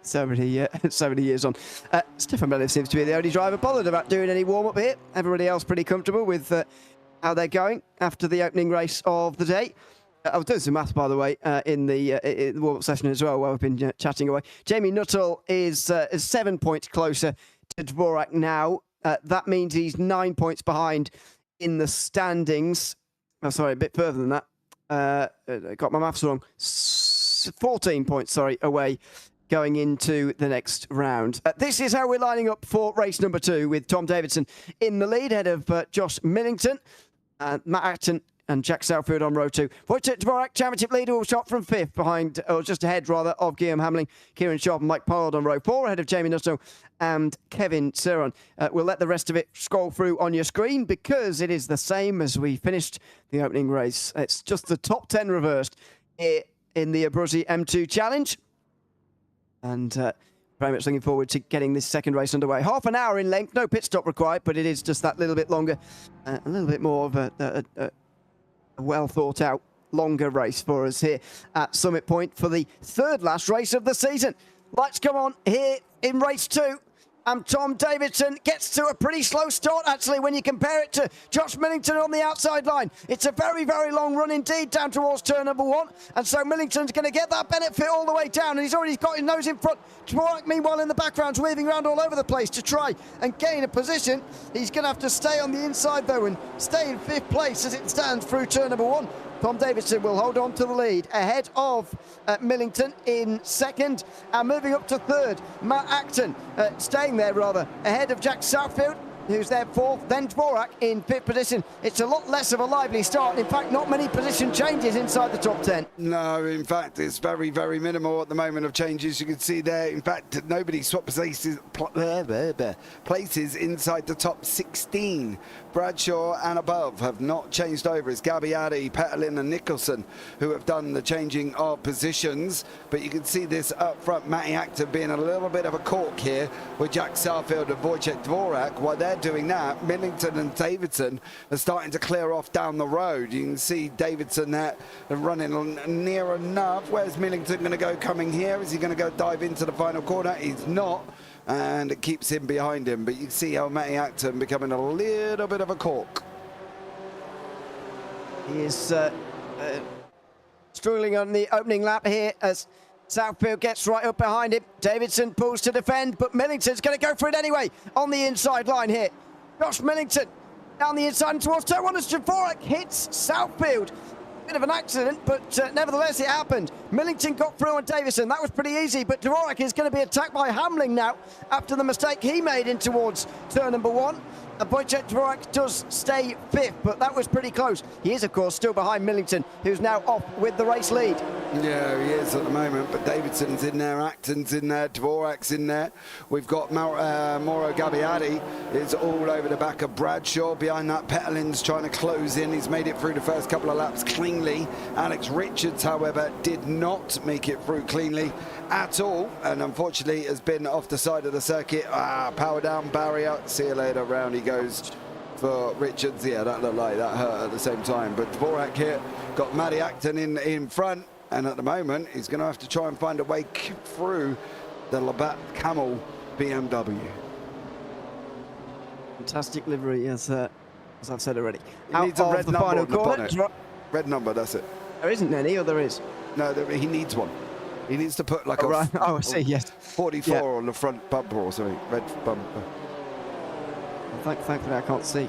Speaker 1: So many years on. Stefan Bennett seems to be the only driver bothered about doing any warm-up here. Everybody else pretty comfortable with how they're going after the opening race of the day. I was doing some maths, by the way, in the warm-up session as well, while we've been chatting away. Jamie Nuttall is 7 points closer to Dvorak now. That means he's 9 points behind in the standings. Oh, sorry, a bit further than that. I got my maths wrong. 14 points, away going into the next round. This is how we're lining up for race number 2, with Tom Davidson in the lead ahead of Josh Millington, Matt Acton and Jack Southfield on row 2. Wojciech Dvorak, championship leader, will shot from 5th behind, or just ahead rather, of Guillaume Hamling, Kieran Sharp and Mike Pollard on row 4, ahead of Jamie Nusso and Kevin Seron. We'll let the rest of it scroll through on your screen because it is the same as we finished the opening race. It's just the top 10 reversed here in the Abruzzi M2 Challenge. And very much looking forward to getting this second race underway. Half an hour in length, no pit stop required, but it is just that little bit longer, a little bit more of a well thought out longer race for us here at Summit Point for the third last race of the season. Lights come on here in race 2. And Tom Davidson gets to a pretty slow start, actually, when you compare it to Josh Millington on the outside line. It's a very, very long run indeed down towards turn number 1. And so Millington's going to get that benefit all the way down. And he's already got his nose in front. Dvorak, meanwhile, in the background's weaving around all over the place to try and gain a position. He's going to have to stay on the inside, though, and stay in 5th place as it stands through turn number 1. Tom Davidson will hold on to the lead ahead of Millington in 2nd, and moving up to 3rd, Matt Acton, staying there rather, ahead of Jack Southfield, who's there 4th, then Dvorak in 5th position. It's a lot less of a lively start. In fact, not many position changes inside the top 10.
Speaker 2: No, in fact, it's very, very minimal at the moment of changes. You can see there, in fact, nobody swapped places inside the top 16. Bradshaw and above have not changed over. It's Gabbiadi, Petelin and Nicholson who have done the changing of positions. But you can see this up front, Matty Acton being a little bit of a cork here with Jack Southfield and Wojciech Dvorak. While they're doing that, Millington and Davidson are starting to clear off down the road. You can see Davidson there running near enough. Where's Millington going to go coming here? Is he going to go dive into the final corner? He's not. And it keeps him behind him. But you can see how Matty Acton becoming a little bit of a cork.
Speaker 1: He is struggling on the opening lap here as Southfield gets right up behind him. Davidson pulls to defend, but Millington's going to go for it anyway on the inside line here. Josh Millington down the inside and towards turn 1 as Dvorak hits Southfield. Bit of an accident, but nevertheless it happened. Millington got through on Davidson. That was pretty easy, but Dvorak is going to be attacked by Hamling now after the mistake he made in towards turn number 1. Wojciech Dvorak does stay 5th, but that was pretty close. He is, of course, still behind Millington, who's now off with the race lead.
Speaker 2: Yeah, he is at the moment, but Davidson's in there, Acton's in there, Dvorak's in there. We've got Mauro Gabbiadi is all over the back of Bradshaw. Behind that, Petelin's trying to close in. He's made it through the first couple of laps cleanly. Alex Richards, however, did not make it through cleanly at all, and unfortunately has been off the side of the circuit. Power down barrier. See you later. Round he goes for Richards. Yeah, that looked like that hurt at the same time. But Dvorak here got Matty Acton in front, and at the moment he's going to have to try and find a way through the Labatt Camel BMW.
Speaker 1: Fantastic livery, as I've said already.
Speaker 2: He needs a red number on the bonnet. Red number, that's it.
Speaker 1: There isn't any, or there is?
Speaker 2: No, he needs one. He needs to put like
Speaker 1: right. Oh, I see, yes.
Speaker 2: 44 on the front bumper or something, red bumper.
Speaker 1: Thankfully, I can't see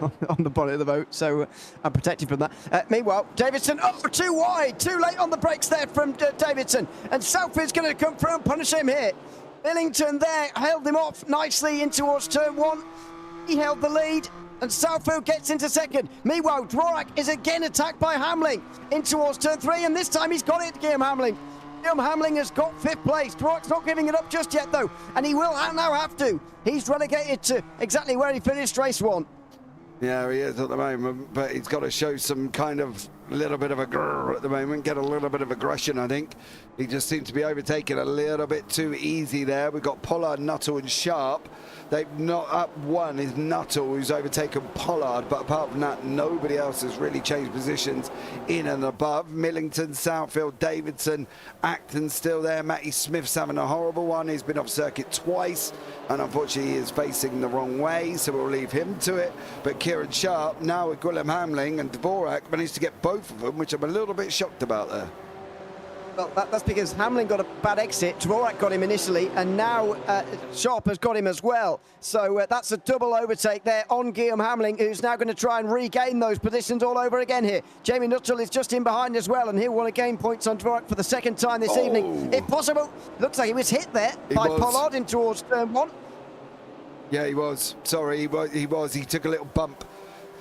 Speaker 1: on the bonnet of the boat, so I'm protected from that. Meanwhile, Davidson, too wide, too late on the brakes there from Davidson, and Southfield's going to come through and punish him here. Millington there held him off nicely in towards turn 1. He held the lead, and Southfield gets into 2nd. Meanwhile, Dvorak is again attacked by Hamling in towards turn 3, and this time he's got it, Guillaume Hamling. Guillaume Hamling has got 5th place. Dvorak's not giving it up just yet, though, and he will now have to. He's relegated to exactly where he finished race 1.
Speaker 2: Yeah, he is at the moment, but he's got to show some kind of little bit of a grrr at the moment, get a little bit of aggression, I think. He just seems to be overtaken a little bit too easy there. We've got Pollard, Nuttall and Sharp. They've not up one is Nuttall, who's overtaken Pollard, but apart from that, nobody else has really changed positions in and above. Millington, Southfield, Davidson, Acton still there. Matty Smith's having a horrible one. He's been off circuit twice, and unfortunately he is facing the wrong way, so we'll leave him to it. But Kieran Sharp, now with Guillaume Hamling and Dvorak, managed to get both of them, which I'm a little bit shocked about there.
Speaker 1: Well, that's because Hamlin got a bad exit, Dvorak got him initially, and now Sharp has got him as well. So that's a double overtake there on Guillaume Hamlin, who's now going to try and regain those positions all over again here. Jamie Nuttall is just in behind as well, and he'll want to gain points on Dvorak for the second time this evening, if possible. Looks like he was hit there by Pollard in towards turn 1.
Speaker 2: Yeah, he was. Sorry, he was. He took a little bump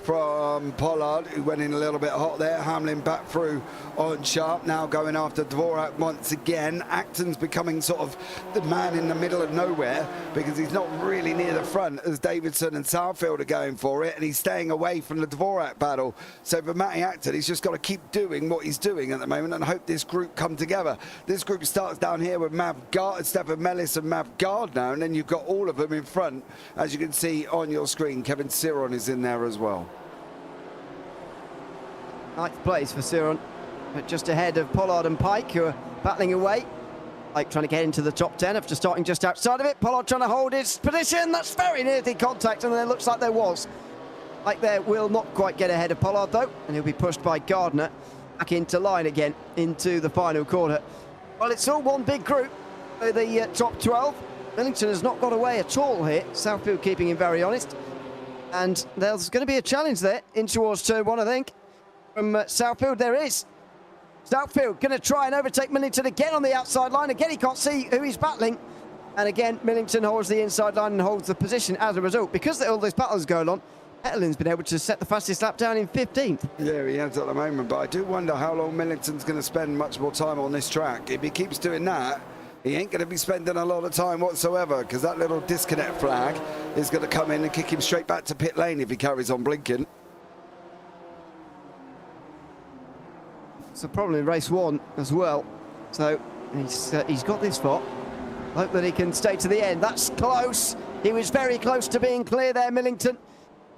Speaker 2: from Pollard, who went in a little bit hot there. Hamlin back through on Sharp, now going after Dvorak once again. Acton's becoming sort of the man in the middle of nowhere because he's not really near the front as Davidson and Southfield are going for it, and he's staying away from the Dvorak battle. So for Matty Acton, he's just got to keep doing what he's doing at the moment and hope this group come together. This group starts down here with Stefan Mellis and Mav Gardner, and then you've got all of them in front. As you can see on your screen, Kevin Siron is in there as well.
Speaker 1: Ninth place for Siron, just ahead of Pollard and Pike, who are battling away. Pike trying to get into the top 10 after starting just outside of it. Pollard trying to hold his position. That's very near the contact, and it looks like there was. Pike there will not quite get ahead of Pollard, though, and he'll be pushed by Gardner back into line again into the final quarter. Well, it's all one big group for the top 12. Millington has not got away at all here. Southfield keeping him very honest. And there's going to be a challenge there in towards turn 1, I think. From Southfield, there is. Southfield going to try and overtake Millington again on the outside line. Again, he can't see who he's battling. And again, Millington holds the inside line and holds the position as a result. Because all this battle is going on, Petterlin's been able to set the fastest lap down in 15th.
Speaker 2: Yeah, he has at the moment, but I do wonder how long Millington's going to spend much more time on this track. If he keeps doing that, he ain't going to be spending a lot of time whatsoever, because that little disconnect flag is going to come in and kick him straight back to pit lane if he carries on blinking.
Speaker 1: It's a problem in race 1 as well. So he's got this far. Hope that he can stay to the end. That's close. He was very close to being clear there, Millington.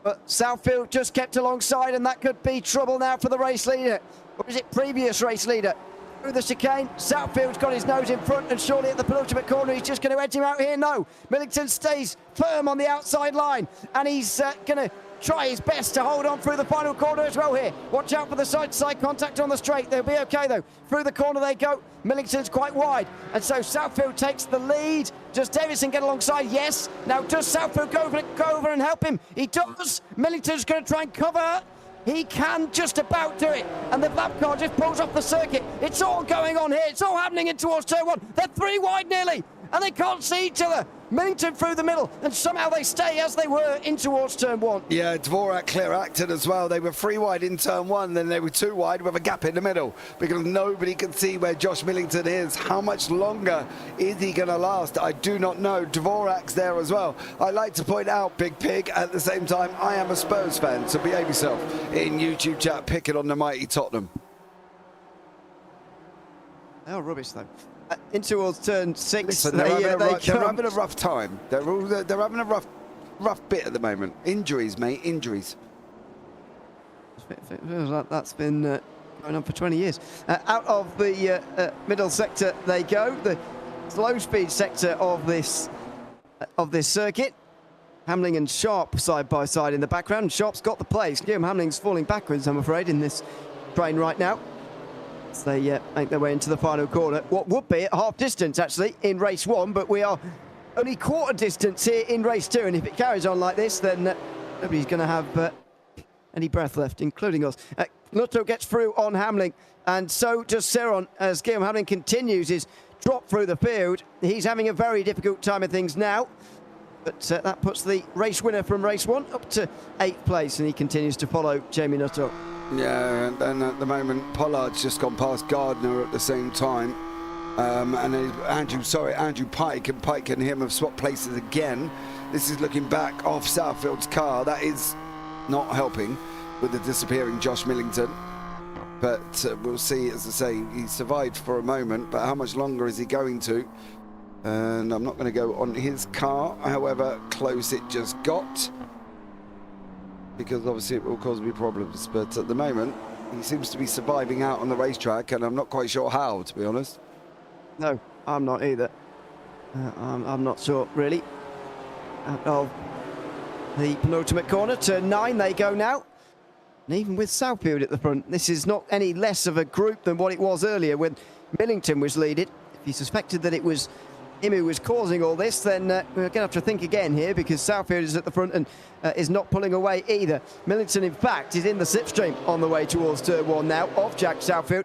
Speaker 1: But Southfield just kept alongside, and that could be trouble now for the race leader. Or is it previous race leader? Through the chicane, Southfield's got his nose in front, and surely at the penultimate corner he's just going to edge him out here. No, Millington stays firm on the outside line, and he's going to try his best to hold on through the final corner as well here. Watch out for the side-to-side contact on the straight. They'll be okay, though. Through the corner they go. Millington's quite wide, and so Southfield takes the lead. Does Davison get alongside? Yes. Now, does Southfield go over and help him? He does. Millington's going to try and cover. He can just about do it, and the lap car just pulls off the circuit. It's all going on here. It's all happening in towards turn 1. They're 3 wide nearly, and they can't see each other. Millington through the middle, and somehow they stay as they were in towards turn 1.
Speaker 2: Yeah, Dvorak clear Acton as well. They were 3 wide in turn 1, then they were 2 wide with a gap in the middle because nobody can see where Josh Millington is. How much longer is he going to last? I do not know. Dvorak's there as well. I like to point out, Big Pig, at the same time, I am a Spurs fan, so behave yourself in YouTube chat, picking on the mighty Tottenham.
Speaker 1: They are rubbish, though. In towards turn 6,
Speaker 2: Listen, they're having a rough time. They're having a rough bit at the moment. Injuries, mate, injuries.
Speaker 1: Feels like that's been going on for 20 years. Out of the middle sector they go, the slow speed sector of this circuit. Hamlin and Sharp side by side in the background. Sharp's got the place. Guillaume Hamlin's falling backwards, I'm afraid, in this train right now. So they make their way into the final corner. What would be at half distance, actually, in race 1, but we are only quarter distance here in race 2, and if it carries on like this, then nobody's going to have any breath left, including us. Lotto gets through on Hamlin, and so does Siron, as Guillaume Hamlin continues his drop through the field. He's having a very difficult time of things now, but that puts the race winner from race 1 up to 8th place, and he continues to follow Jamie Nuttall.
Speaker 2: Yeah, and then at the moment, Pollard's just gone past Gardner at the same time. And Andrew Pike and him have swapped places again. This is looking back off Southfield's car. That is not helping with the disappearing Josh Millington. But we'll see, as I say, he survived for a moment, but how much longer is he going to? And I'm not going to go on his car, however close it just got, because obviously it will cause me problems. But at the moment, he seems to be surviving out on the racetrack, and I'm not quite sure how, to be honest.
Speaker 1: No, I'm not either. I'm not sure, really. Out of the penultimate corner, turn 9 they go now. And even with Southfield at the front, this is not any less of a group than what it was earlier when Millington was leading. If he suspected that it was him who was causing all this, then we're going to have to think again here, because Southfield is at the front and is not pulling away either. Millington, in fact, is in the slipstream on the way towards turn 1 now of Jack Southfield,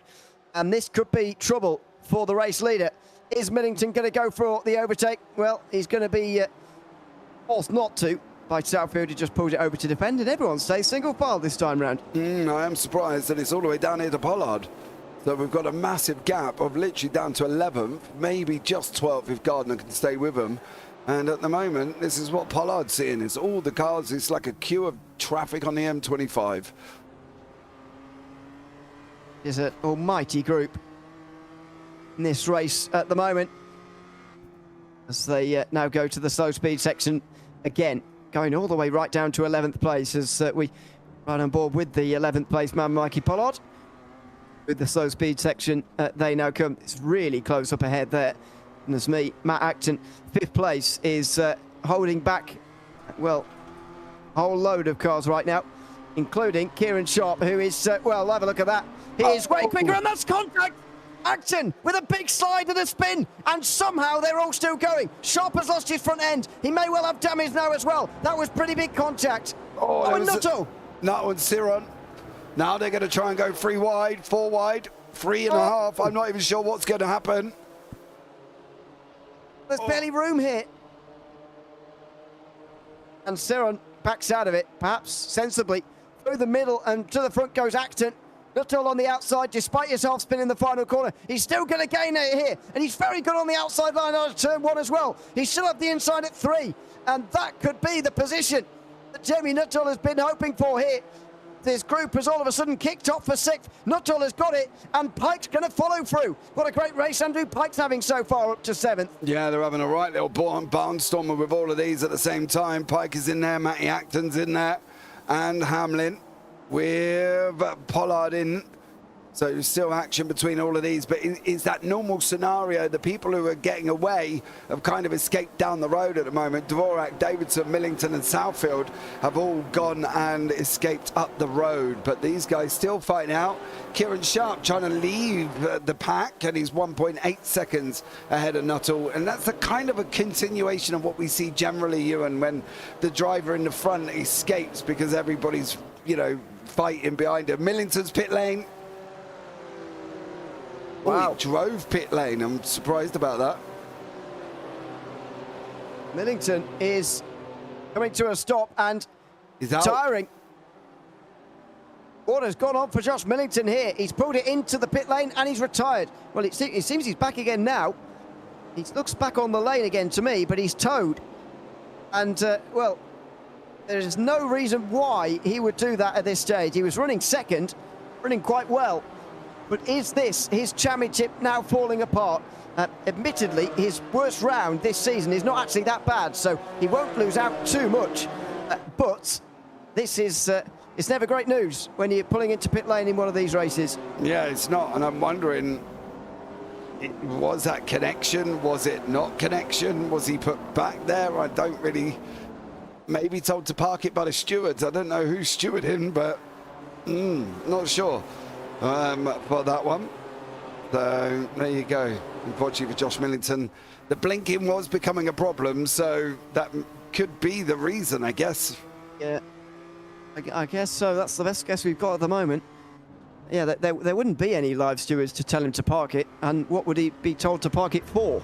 Speaker 1: and this could be trouble for the race leader. Is Millington going to go for the overtake? Well, he's going to be forced not to by Southfield, who just pulled it over to defend, and everyone stays single file this time round.
Speaker 2: I am surprised that it's all the way down here to Pollard. So we've got a massive gap of literally down to 11th, maybe just 12th if Gardner can stay with them. And at the moment, this is what Pollard's seeing. It's all the cars. It's like a queue of traffic on the M25.
Speaker 1: It's an almighty group in this race at the moment, as they now go to the slow speed section again, going all the way right down to 11th place, as we ride on board with the 11th place man, Mikey Pollard. With the slow speed section, they now come. It's really close up ahead there. And there's me, Matt Acton, 5th place, is holding back, well, a whole load of cars right now, including Kieran Sharp, who is, well, have a look at that. He is way quicker, and that's contact. Acton with a big slide and a spin, and somehow they're all still going. Sharp has lost his front end. He may well have damage now as well. That was pretty big contact. And Nuttall.
Speaker 2: No, and Siron. Now they're going to try and go 3 wide, 4 wide, 3.5. I'm not even sure what's going to happen.
Speaker 1: There's barely room here. And Siron backs out of it, perhaps sensibly. Through the middle and to the front goes Acton. Nuttall on the outside, despite his half spin in the final corner. He's still going to gain it here. And he's very good on the outside line on turn 1 as well. He still have the inside at 3. And that could be the position that Jamie Nuttall has been hoping for here. This group has all of a sudden kicked off for 6th. Nuttall has got it, and Pike's going to follow through. What a great race Andrew Pike's having so far, up to 7th.
Speaker 2: Yeah, they're having a right little barnstormer with all of these at the same time. Pike is in there, Matty Acton's in there, and Hamlin with Pollard in. So still action between all of these, but is that normal scenario? The people who are getting away have kind of escaped down the road at the moment. Dvorak, Davidson, Millington and Southfield have all gone and escaped up the road, but these guys still fighting out. Kieran Sharp trying to leave the pack, and he's 1.8 seconds ahead of Nuttall, and that's a kind of a continuation of what we see generally, Ewan, when the driver in the front escapes because everybody's, you know, fighting behind him. Millington's pit lane. Wow. He drove pit lane. I'm surprised about that.
Speaker 1: Millington is coming to a stop and
Speaker 2: he's out.
Speaker 1: Tiring. What has gone on for Josh Millington here? He's pulled it into the pit lane and he's retired. Well, it seems he's back again now. He looks back on the lane again to me, but he's towed. And, well, there is no reason why he would do that at this stage. He was running second, running quite well. But is this his championship now falling apart? Admittedly, his worst round this season is not actually that bad, so he won't lose out too much. But this is it's never great news when you're pulling into pit lane in one of these races.
Speaker 2: Yeah, it's not, and I'm wondering, was that connection? Was it not connection? Was he put back there? I don't really... Maybe told to park it by the stewards. I don't know who's stewarding, but not sure. For that one. So there you go. Unfortunately for Josh Millington, the blinking was becoming a problem, so that could be the reason, I guess.
Speaker 1: Yeah, I guess so. That's the best guess we've got at the moment. Yeah, there wouldn't be any live stewards to tell him to park it, and what would he be told to park it for?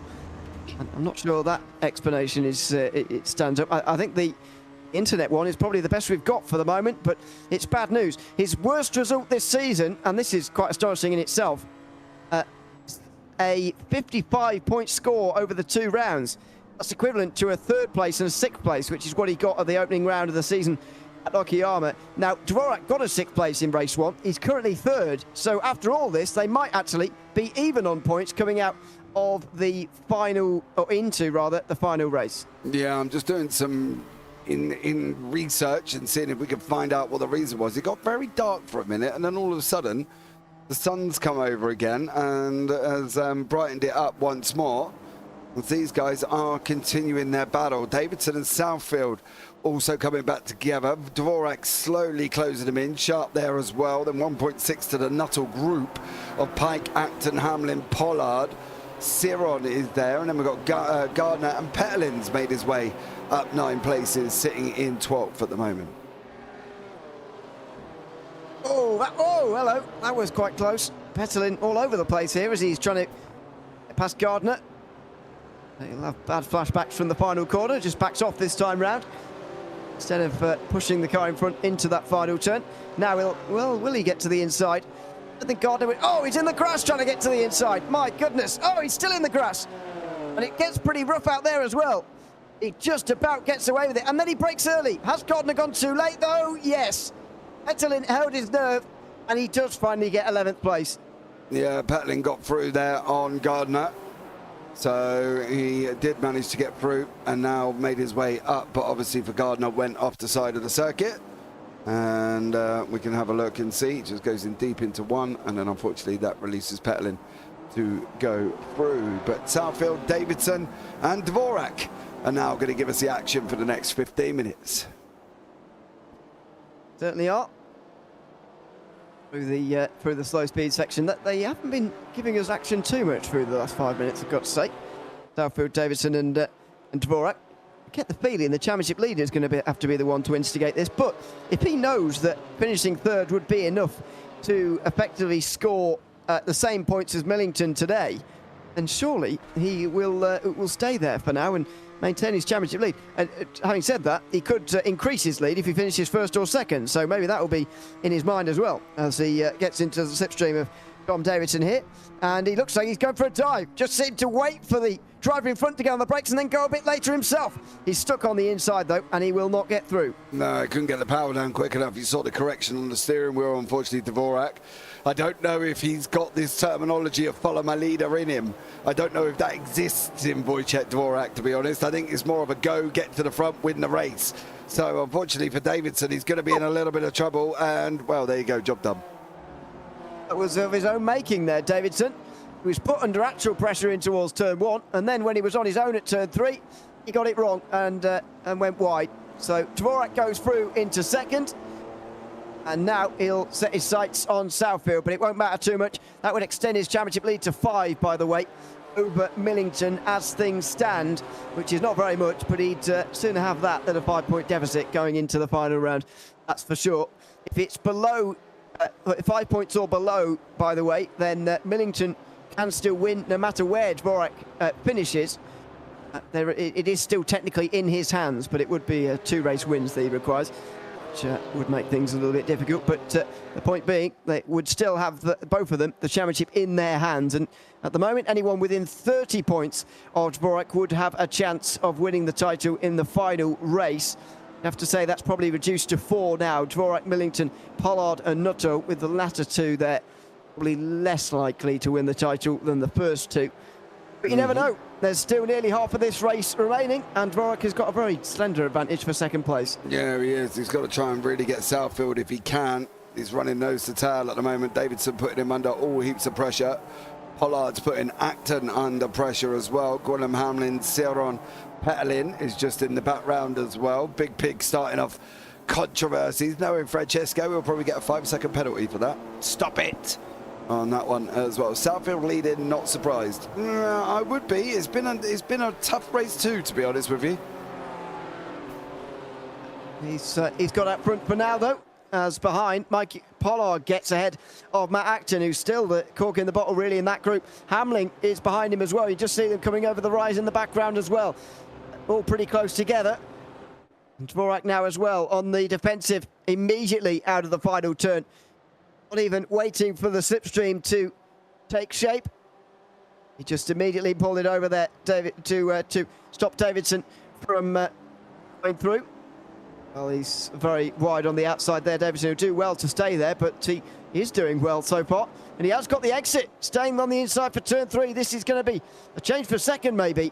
Speaker 1: I'm not sure that explanation is it stands up. I think the internet one is probably the best we've got for the moment, but it's bad news. His worst result this season, and this is quite astonishing in itself, a 55-point score over the 2 rounds. That's equivalent to a 3rd place and a 6th place, which is what he got at the opening round of the season at Okayama. Now, Dvorak got a 6th place in race 1. He's currently 3rd, so after all this, they might actually be even on points coming out of the final, or into rather, the final race.
Speaker 2: Yeah, I'm just doing some in research and seeing if we can find out what the reason was. It got very dark for a minute, and then all of a sudden the sun's come over again and has brightened it up once more. As these guys are continuing their battle. Davidson and Southfield also coming back together. Dvorak slowly closing them in, Sharp there as well. Then 1.6 to the Nuttall group of Pike, Acton, Hamlin, Pollard. Siron is there, and then we've got Gardner and Petelin's made his way up 9 places, sitting in 12th at the moment.
Speaker 1: Oh, hello. That was quite close. Petelin all over the place here as he's trying to get past Gardner. He'll have bad flashbacks from the final corner, just backs off this time round. Instead of pushing the car in front into that final turn. Now, will he get to the inside? I think Gardner would. Oh, he's in the grass trying to get to the inside. My goodness. Oh, he's still in the grass. And it gets pretty rough out there as well. He just about gets away with it. And then he breaks early. Has Gardner gone too late, though? Yes. Petelin held his nerve, and he does finally get 11th place.
Speaker 2: Yeah, Petelin got through there on Gardner. So he did manage to get through and now made his way up. But obviously for Gardner, went off the side of the circuit. And we can have a look and see. It just goes in deep into one, and then unfortunately that releases Petelin to go through. But Southfield, Davidson and Dvorak are now going to give us the action for the next 15 minutes.
Speaker 1: Certainly are. Through the slow speed section, that they haven't been giving us action too much through the last 5 minutes, I've got to say. Southfield, Davidson and Dvorak. Get the feeling the championship leader is going to have to be the one to instigate this, but if he knows that finishing third would be enough to effectively score the same points as Millington today, then surely he will stay there for now and maintain his championship lead. And having said that, he could increase his lead if he finishes first or second, so maybe that will be in his mind as well as he gets into the slipstream of Tom Davidson here. And he looks like he's going for a dive. Just seemed to wait for the driver in front to get on the brakes and then go a bit later himself. He's stuck on the inside though, and he will not get through.
Speaker 2: No, he couldn't get the power down quick enough. You saw the correction on the steering wheel, unfortunately, Dvorak. I don't know if he's got this terminology of follow my leader in him. I don't know if that exists in Wojciech Dvorak, to be honest. I think it's more of a go, get to the front, win the race. So unfortunately for Davidson, he's going to be in a little bit of trouble, and well, there you go, job done.
Speaker 1: That was of his own making there, Davidson. He was put under actual pressure in towards turn 1, and then when he was on his own at turn 3, he got it wrong and went wide. So Dvorak goes through into second, and now he'll set his sights on Southfield, but it won't matter too much. That would extend his championship lead to 5, by the way, over Millington as things stand, which is not very much, but he'd sooner have that than a 5-point deficit going into the final round, that's for sure. If it's below 5 points or below, by the way, then Millington can still win no matter where Dvorak finishes. It is still technically in his hands, but it would be 2 race wins that he requires, which would make things a little bit difficult. But the point being, they would still have both of them the championship in their hands, and at the moment anyone within 30 points of Dvorak would have a chance of winning the title in the final race. I have to say that's probably reduced to 4 now. Dvorak, Millington, Pollard and Nuttall, with the latter 2 there probably less likely to win the title than the first 2. But you never know. There's still nearly half of this race remaining, and Dvorak has got a very slender advantage for second place.
Speaker 2: Yeah, he is. He's got to try and really get Southfield if he can. He's running nose to tail at the moment. Davidson putting him under all heaps of pressure. Pollard's putting Acton under pressure as well. Gwynham, Hamlin, Siron, Petelin is just in the background as well. Big Pig starting off controversies. Knowing Francesco, we'll probably get a 5-second penalty for that. Stop it! On that one as well. Southfield leading, not surprised. I would be. It's been a tough race too, to be honest with you.
Speaker 1: He's got up front for now though, as behind Mike Pollard gets ahead of Matt Acton, who's still the cork in the bottle really in that group. Hamlin is behind him as well. You just see them coming over the rise in the background as well. All pretty close together. And Dvorak now as well on the defensive immediately out of the final turn. Not even waiting for the slipstream to take shape. He just immediately pulled it over there, David, to stop Davidson from going through. Well, he's very wide on the outside there. Davidson will do well to stay there, but he is doing well so far. And he has got the exit, staying on the inside for turn 3. This is going to be a change for second, maybe.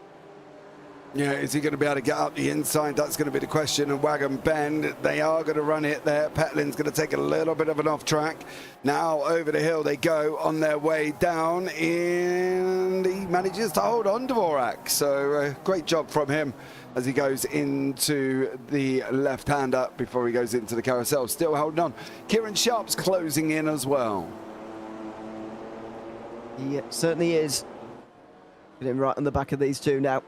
Speaker 2: Yeah, is he going to be able to get up the inside? That's going to be the question. And Wagon Bend, they are going to run it there. Petlin's going to take a little bit of an off track. Now over the hill they go on their way down, and he manages to hold on Dvorak. So great job from him as he goes into the left-hander before he goes into the carousel. Still holding on. Kieran Sharp's closing in as well.
Speaker 1: He certainly is. Getting right on the back of these two now.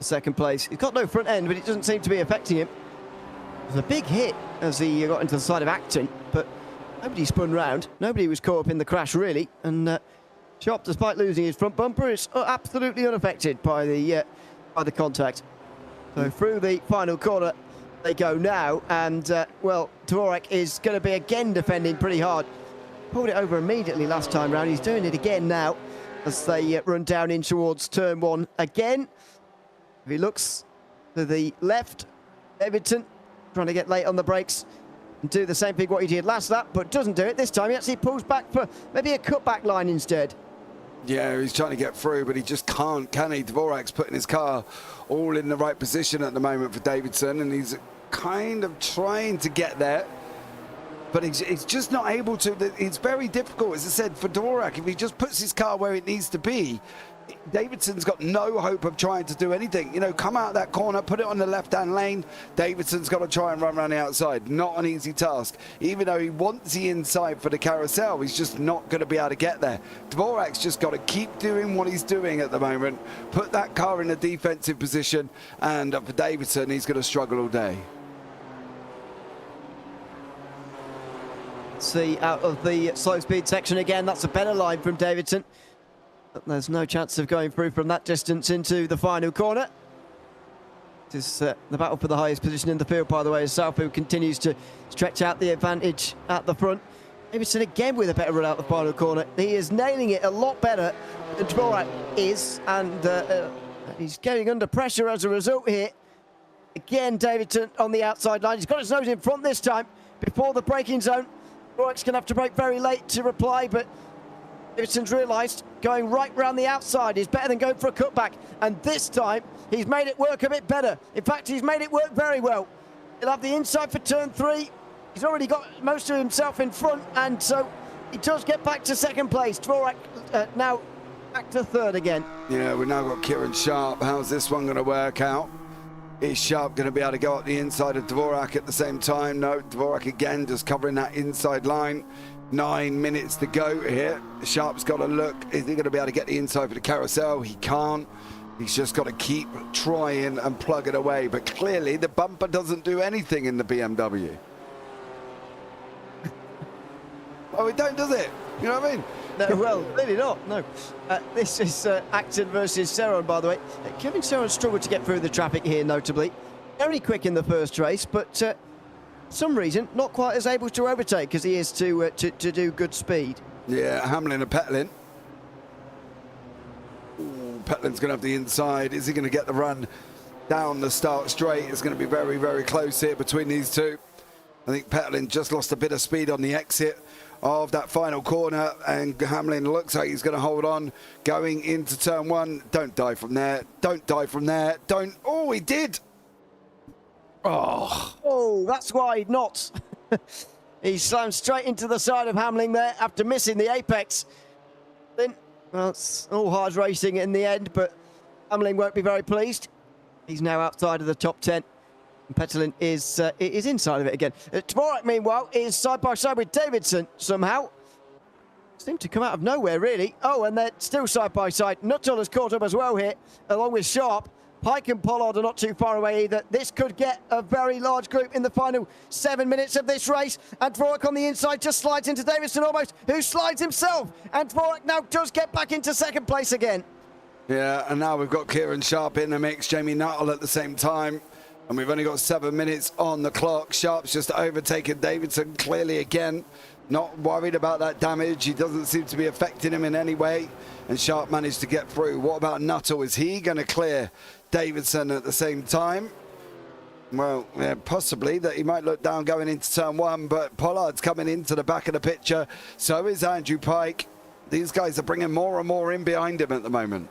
Speaker 1: Second place. He's got no front end, but it doesn't seem to be affecting him. It was a big hit as he got into the side of Acton, but nobody spun round. Nobody was caught up in the crash, really. And Sharp, despite losing his front bumper, is absolutely unaffected by the contact. So through the final corner they go now, and well, Dvorak is going to be again defending pretty hard. Pulled it over immediately last time round. He's doing it again now as they run down in towards turn one again. If he looks to the left, Davidson trying to get late on the brakes and do the same thing what he did last lap, but doesn't do it this time. He actually pulls back for maybe a cutback line instead.
Speaker 2: Yeah, he's trying to get through, but he just can't, can he? Dvorak's putting his car all in the right position at the moment for Davidson, and he's kind of trying to get there, but he's just not able to. It's very difficult, as I said, for Dvorak. If he just puts his car where it needs to be, Davidson's got no hope of trying to do anything. You know, come out of that corner, put it on the left-hand lane. Davidson's got to try and run around the outside. Not an easy task. Even though he wants the inside for the carousel, he's just not going to be able to get there. Dvorak's just got to keep doing what he's doing at the moment, put that car in a defensive position, and for Davidson, he's going to struggle all day.
Speaker 1: See, out of the slow speed section again, that's a better line from Davidson. But there's no chance of going through from that distance into the final corner. It is the battle for the highest position in the field, by the way, as Southfield continues to stretch out the advantage at the front. Davidson again with a better run out the final corner. He is nailing it a lot better than Dvorak is, and he's getting under pressure as a result here. Again, Davidson on the outside line. He's got his nose in front this time before the braking zone. Dvorak's going to have to brake very late to reply, but Davidson's realised going right round the outside is better than going for a cutback, and this time he's made it work a bit better. In fact, he's made it work very well. He'll have the inside for turn three. He's already got most of himself in front, and so he does get back to second place. Dvorak now back to third again.
Speaker 2: Yeah, we've now got Kieran Sharp. How's this one going to work out? Is Sharp going to be able to go up the inside of Dvorak at the same time? No, Dvorak again just covering that inside line. 9 minutes to go here. Sharp's got to look. Is he going to be able to get the inside for the carousel? He can't. He's just got to keep trying and plug it away. But clearly the bumper doesn't do anything in the BMW. Oh, it don't, does it? You know what I mean?
Speaker 1: No, well, really not, no. This is Acton versus Serron, by the way. Kevin Serron struggled to get through the traffic here, notably. Only quick in the first race, but some reason not quite as able to overtake as he is to do good speed.
Speaker 2: Yeah, Hamlin and Petlin. Ooh, Petlin's going to have the inside. Is he going to get the run down the start straight? It's going to be very, very close here between these two. I think Petlin just lost a bit of speed on the exit of that final corner, and Hamlin looks like he's going to hold on going into turn one. Don't die from there. Don't die from there. Don't. Oh, he did.
Speaker 1: Oh, that's wide, not. He slammed straight into the side of Hamlin there after missing the apex. Then, well, it's all hard racing in the end, but Hamlin won't be very pleased. He's now outside of the top 10. And Petlin is inside of it again. Dvorak, meanwhile, is side by side with Davidson somehow. Seemed to come out of nowhere, really. Oh, and they're still side by side. Nuttall has caught up as well here, along with Sharp. Pike and Pollard are not too far away either. This could get a very large group in the final 7 minutes of this race. And Dvorak on the inside just slides into Davidson almost, who slides himself. And Dvorak now does get back into second place again.
Speaker 2: Yeah, and now we've got Kieran Sharp in the mix, Jamie Nuttall at the same time. And we've only got 7 minutes on the clock. Sharp's just overtaken Davidson clearly again. Not worried about that damage. He doesn't seem to be affecting him in any way. And Sharp managed to get through. What about Nuttall? Is he going to clear Davidson at the same time? Well, yeah, possibly that he might look down going into turn one, but Pollard's coming into the back of the picture. So is Andrew Pike. These guys are bringing more and more in behind him at the moment.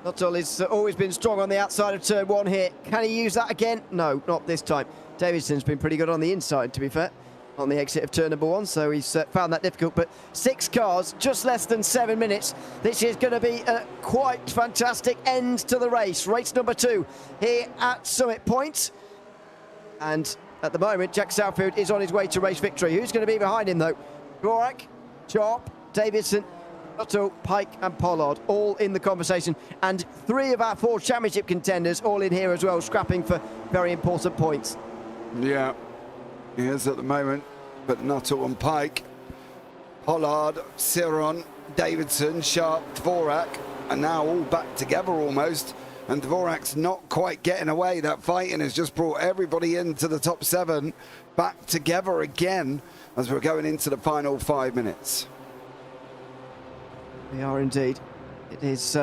Speaker 1: Nuttall has always been strong on the outside of turn 1 here. Can he use that again? No, not this time. Davidson's been pretty good on the inside, to be fair, on the exit of turn number 1, so he's found that difficult. But 6 cars, just less than 7 minutes. This is going to be a quite fantastic end to the race. Race number 2 here at Summit Point. And at the moment, Jack Southfield is on his way to race victory. Who's going to be behind him, though? Dvorak, Sharp, Davidson, Nuttall, Pike and Pollard all in the conversation, and 3 of our 4 championship contenders all in here as well, scrapping for very important points.
Speaker 2: Yeah, he is at the moment, but Nuttall and Pike, Pollard, Ciron, Davidson, Sharp, Dvorak are now all back together almost, and Dvorak's not quite getting away. That fighting has just brought everybody into the top 7 back together again as we're going into the final 5 minutes.
Speaker 1: We are indeed. It is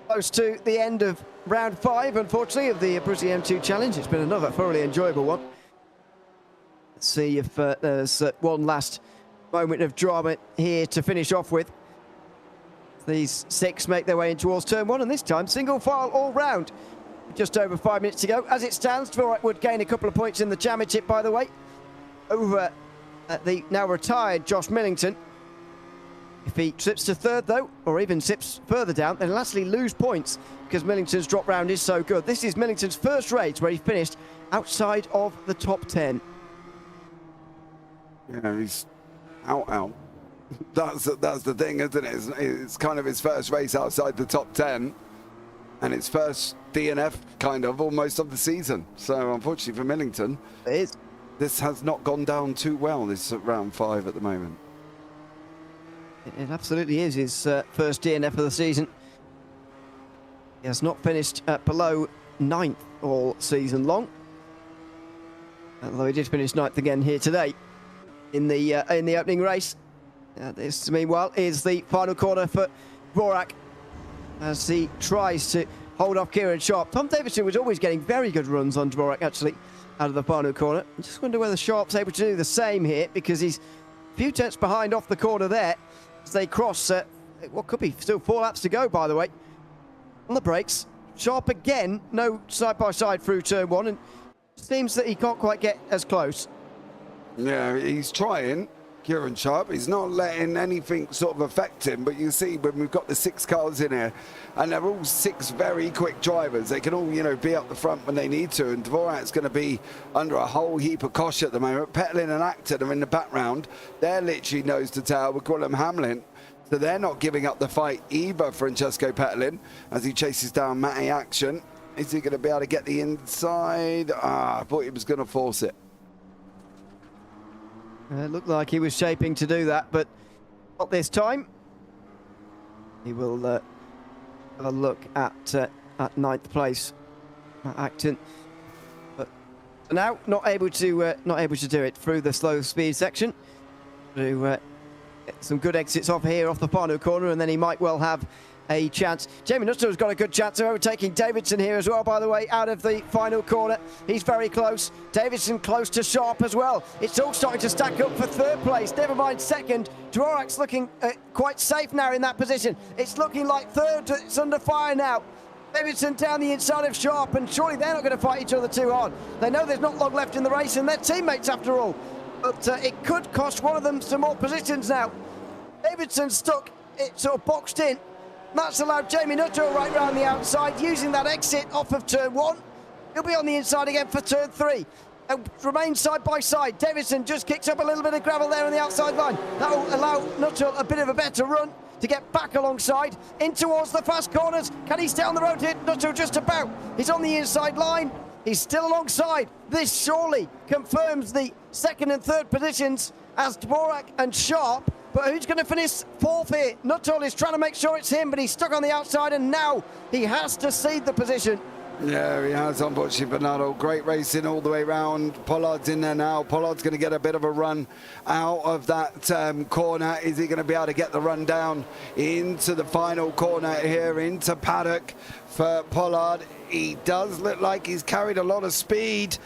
Speaker 1: close to the end of round 5, unfortunately, of the Abruzzi M2 Challenge. It's been another thoroughly enjoyable one. Let's see if there's one last moment of drama here to finish off with. These 6 make their way in towards turn 1, and this time single file all round. Just over 5 minutes to go. As it stands, Dvorak would gain a couple of points in the championship, by the way, over the now retired Josh Millington. If he slips to 3rd, though, or even slips further down, then he'll actually lose points because Millington's drop round is so good. This is Millington's first race where he finished outside of the top 10.
Speaker 2: Yeah, he's out. That's the thing, isn't it? It's kind of his first race outside the top 10, and it's first DNF kind of almost of the season. So unfortunately for Millington,
Speaker 1: It is.
Speaker 2: this has not gone down too well. This is round 5 at the moment.
Speaker 1: It absolutely is his first DNF of the season. He has not finished below 9th all season long, although he did finish 9th again here today in the opening race. This, meanwhile, is the final corner for Dvorak as he tries to hold off Kieran Sharp. Tom Davidson was always getting very good runs on Dvorak, actually, out of the final corner. I just wonder whether Sharp's able to do the same here, because he's a few tenths behind off the corner there as they cross what could be still 4 laps to go, by the way. On the brakes, Sharp again, no side-by-side through turn 1, and seems that he can't quite get as close.
Speaker 2: Yeah, he's trying, Kieran Sharp. He's not letting anything sort of affect him, but you see when we've got the 6 cars in here, and they're all 6 very quick drivers, they can all, you know, be up the front when they need to, and Dvorak's going to be under a whole heap of cosh at the moment. Petlin and Acton are in the background. They're literally nose to tail with Gwilym Hamlin, so they're not giving up the fight either. Francesco Petlin, as he chases down Matty Action. Is he going to be able to get the inside? I thought he was going to force it.
Speaker 1: It looked like he was shaping to do that, but not this time. He will have a look at 9th place, Acton. But for now, not able to do it through the slow speed section. To get some good exits off here off the final corner, and then he might well have a chance. Jamie Nuttall's got a good chance of overtaking Davidson here as well, by the way, out of the final corner. He's very close. Davidson close to Sharp as well. It's all starting to stack up for 3rd place, never mind 2nd. Dvorak's looking quite safe now in that position. It's looking like 3rd, it's under fire now. Davidson down the inside of Sharp, and surely they're not going to fight each other too hard. They know there's not long left in the race, and they're teammates after all. But it could cost one of them some more positions now. Davidson's stuck, it's sort of boxed in. That's allowed Jamie Nuttall right round the outside, using that exit off of turn 1. He'll be on the inside again for turn 3. They'll remain side by side. Davidson just kicks up a little bit of gravel there on the outside line. That will allow Nuttall a bit of a better run to get back alongside, in towards the fast corners. Can he stay on the road here? Nuttall just about. He's on the inside line. He's still alongside. This surely confirms the 2nd and 3rd positions as Dvorak and Sharp. But who's going to finish 4th here? Nuttall is trying to make sure it's him, but he's stuck on the outside, and now he has to cede the position.
Speaker 2: Yeah, he has, unfortunately, Bernardo. Great racing all the way round. Pollard's in there now. Pollard's going to get a bit of a run out of that corner. Is he going to be able to get the run down into the final corner here, into paddock for Pollard? He does look like he's carried a lot of speed.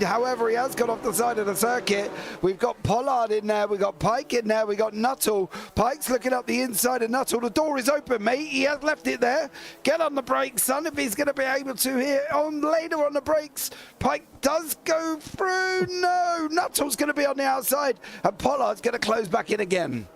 Speaker 2: However, he has got off the side of the circuit. We've got Pollard in there. We've got Pike in there. We've got Nuttall. Pike's looking up the inside of Nuttall. The door is open, mate. He has left it there. Get on the brakes, son, if he's going to be able to here. On later on the brakes. Pike does go through. No, Nuttall's going to be on the outside. And Pollard's going to close back in again.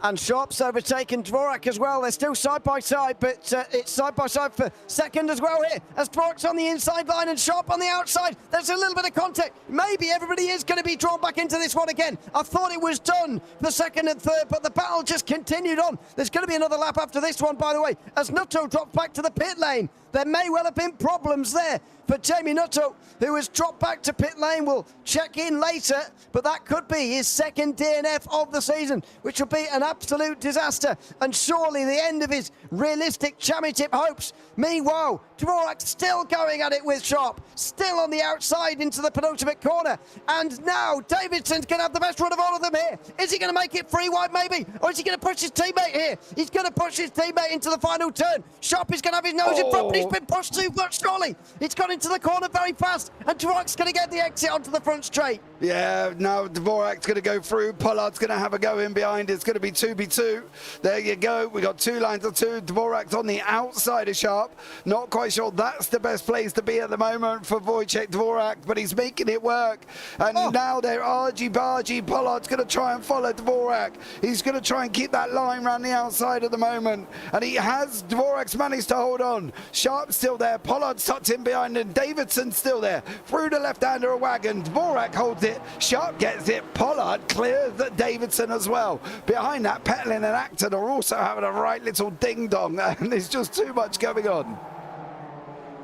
Speaker 1: And Sharp's overtaken Dvorak as well. They're still side by side, but it's side by side for second as well here. As Dvorak's on the inside line and Sharp on the outside, there's a little bit of contact. Maybe everybody is going to be drawn back into this one again. I thought it was done for second and third, but the battle just continued on. There's going to be another lap after this one, by the way, as Nuttall drops back to the pit lane. There may well have been problems there for Jamie Nuttall, who has dropped back to pit lane. Will check in later, but that could be his second DNF of the season, which will be an absolute disaster and surely the end of his realistic championship hopes. Meanwhile, Dvorak still going at it with Sharp, still on the outside into the penultimate corner. And now Davidson's going to have the best run of all of them here. Is he going to make it free wide maybe? Or is he going to push his teammate here? He's going to push his teammate into the final turn. Sharp is going to have his nose in front, but he's been pushed too much, surely. It's gone into the corner very fast, and Dvorak's going to get the exit onto the front straight.
Speaker 2: Yeah, now Dvorak's going to go through. Pollard's going to have a go in behind. It's going to be 2v2. There you go. We got two lines of two. Dvorak's on the outside of Sharp. Not quite sure that's the best place to be at the moment for Wojciech Dvorak, but he's making it work. And now they're argy-bargy. Pollard's going to try and follow Dvorak. He's going to try and keep that line around the outside at the moment. And he has. Dvorak's managed to hold on. Sharp's still there. Pollard's tucked in behind, and Davidson's still there. Through the left-hander of wagon. Dvorak holds it. Sharp gets it. Pollard clears Davidson as well. Behind that, Petlin and Acton are also having a right little ding-dong, and there's just too much going on.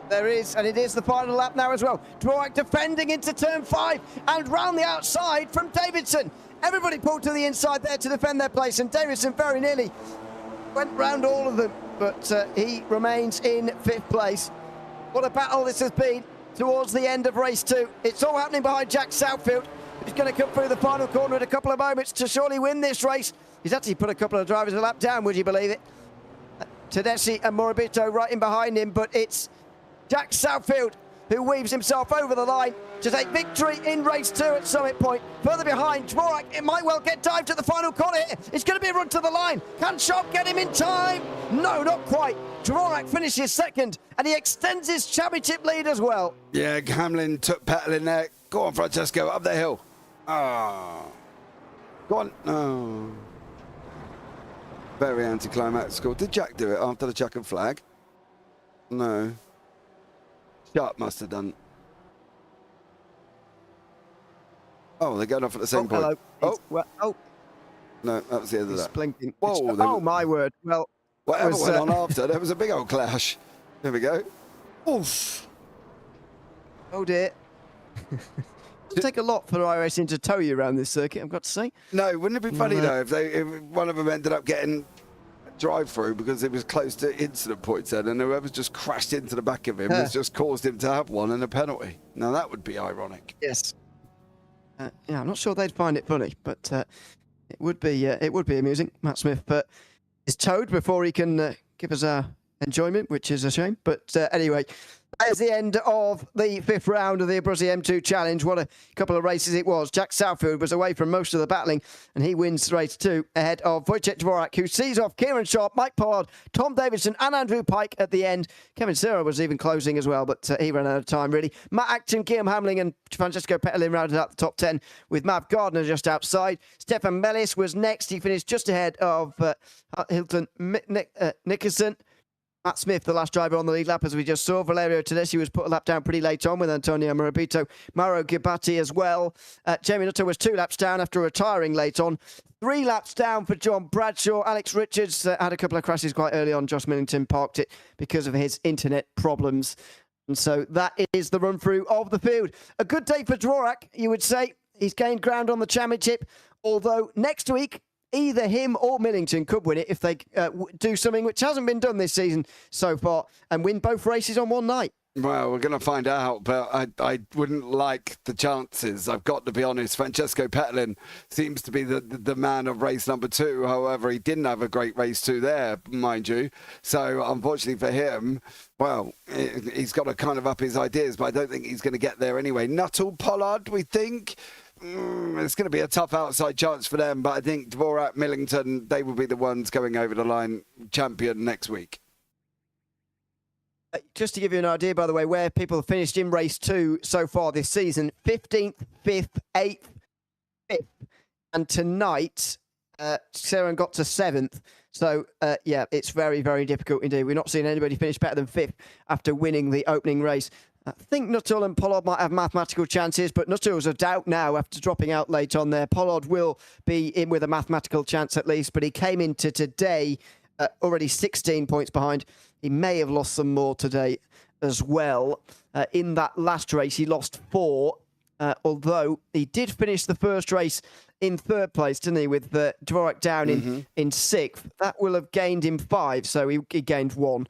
Speaker 1: There is, and it is the final lap now as well. Dvorak defending into turn 5 and round the outside from Davidson. Everybody pulled to the inside there to defend their place, and Davidson very nearly went round all of them, but he remains in 5th place. What a battle this has been towards the end of race 2. It's all happening behind Jack Southfield, who's going to come through the final corner in a couple of moments to surely win this race. He's actually put a couple of drivers a lap down, would you believe it? Tedeschi and Morabito right in behind him, but it's Jack Southfield who weaves himself over the line to take victory in race 2 at Summit Point. Further behind, Dvorak, it might well get dived at the final corner here. It's going to be a run to the line. Can Sharp get him in time? No, not quite. Dvorak finishes second, and he extends his championship lead as well.
Speaker 2: Yeah, Hamlin took Petlin there. Go on, Francesco, up the hill. Ah. Go on. Oh. Very anticlimactical. Did Jack do it after the checkered flag? No. Sharp must have done. Oh, they're going off at the same point.
Speaker 1: Hello.
Speaker 2: No, that was the end of that.
Speaker 1: Blinking.
Speaker 2: Whoa,
Speaker 1: Oh, my word. Well,
Speaker 2: whatever went on after, there was a big old clash. There we go. Oof.
Speaker 1: Oh, dear. It'll take a lot for iRacing to tow you around this circuit, I've got to say.
Speaker 2: No, wouldn't it be funny, though, if one of them ended up getting drive-through because it was close to incident points then, and whoever's just crashed into the back of him has just caused him to have one and a penalty. Now, that would be ironic.
Speaker 1: Yes. Yeah, I'm not sure they'd find it funny, but it would be amusing. Matt Smith is towed before he can give us our enjoyment, which is a shame. But anyway, that is the end of the 5th round of the Abruzzi M2 Challenge. What a couple of races it was. Jack Southfield was away from most of the battling, and he wins race 2 ahead of Wojciech Dvorak, who sees off Kieran Sharp, Mike Pollard, Tom Davidson, and Andrew Pike at the end. Kevin Serra was even closing as well, but he ran out of time, really. Matt Acton, Guillaume Hamling, and Francesco Petlin rounded out the top 10, with Mav Gardner just outside. Stefan Mellis was next. He finished just ahead of Hilton Nickerson. Matt Smith, the last driver on the lead lap, as we just saw. Valerio Tedeschi was put a lap down pretty late on with Antonio Morabito. Mauro Gibatti as well. Jamie Nuttall was 2 laps down after retiring late on. 3 laps down for John Bradshaw. Alex Richards had a couple of crashes quite early on. Josh Millington parked it because of his internet problems. And so that is the run-through of the field. A good day for Dvorak, you would say. He's gained ground on the championship, although next week, either him or Millington could win it if they do something which hasn't been done this season so far and win both races on one night.
Speaker 2: Well, we're going to find out, but I wouldn't like the chances. I've got to be honest. Francesco Petlin seems to be the man of race number 2. However, he didn't have a great race 2 there, mind you. So, unfortunately for him, well, he's got to kind of up his ideas, but I don't think he's going to get there anyway. Nuttall, Pollard, we think. It's going to be a tough outside chance for them, but I think Dvorak, Millington, they will be the ones going over the line champion next week.
Speaker 1: Just to give you an idea, by the way, where people have finished in race 2 so far this season, 15th, 5th, 8th, 5th. And tonight, Seren got to 7th. So, yeah, it's very, very difficult indeed. We're not seeing anybody finish better than 5th after winning the opening race. I think Nuttall and Pollard might have mathematical chances, but Nuttall's a doubt now after dropping out late on there. Pollard will be in with a mathematical chance at least, but he came into today already 16 points behind. He may have lost some more today as well. In that last race, he lost 4, although he did finish the first race in 3rd place, didn't he, with Dvorak down in 6th. That will have gained him 5, so he gained 1.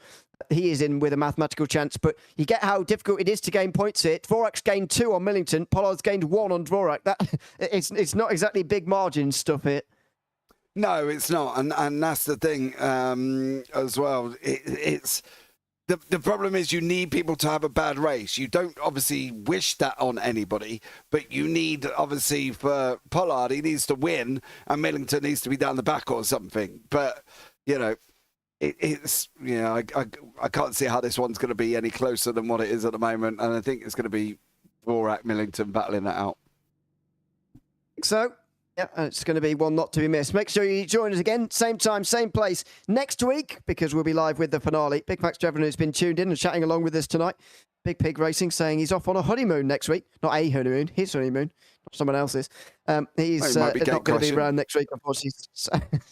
Speaker 1: He is in with a mathematical chance, but you get how difficult it is to gain points here. Dvorak's gained 2 on Millington. Pollard's gained 1 on Dvorak. It's not exactly big margin stuff here.
Speaker 2: No, it's not, and that's the thing as well. It's the problem is you need people to have a bad race. You don't obviously wish that on anybody, but you need obviously for Pollard, he needs to win, and Millington needs to be down the back or something. But you know, it's I can't see how this one's going to be any closer than what it is at the moment, and I think it's going to be Dvorak, Millington battling that out.
Speaker 1: So. Yeah, it's going to be one not to be missed. Make sure you join us again, same time, same place next week, because we'll be live with the finale. Big thanks to everyone who's been tuned in and chatting along with us tonight. Big Pig Racing saying he's off on a honeymoon next week. Not a honeymoon, his honeymoon, not someone else's. He's not going to be around next week, unfortunately.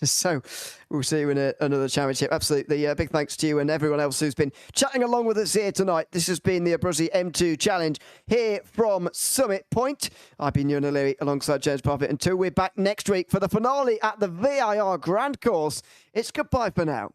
Speaker 1: So we'll see you in another championship. Absolutely. Big thanks to you and everyone else who's been chatting along with us here tonight. This has been the Abruzzi M2 Challenge here from Summit Point. I've been Ewan O'Leary alongside James Parfitt. Until we're back next week for the finale at the VIR Grand Course, it's goodbye for now.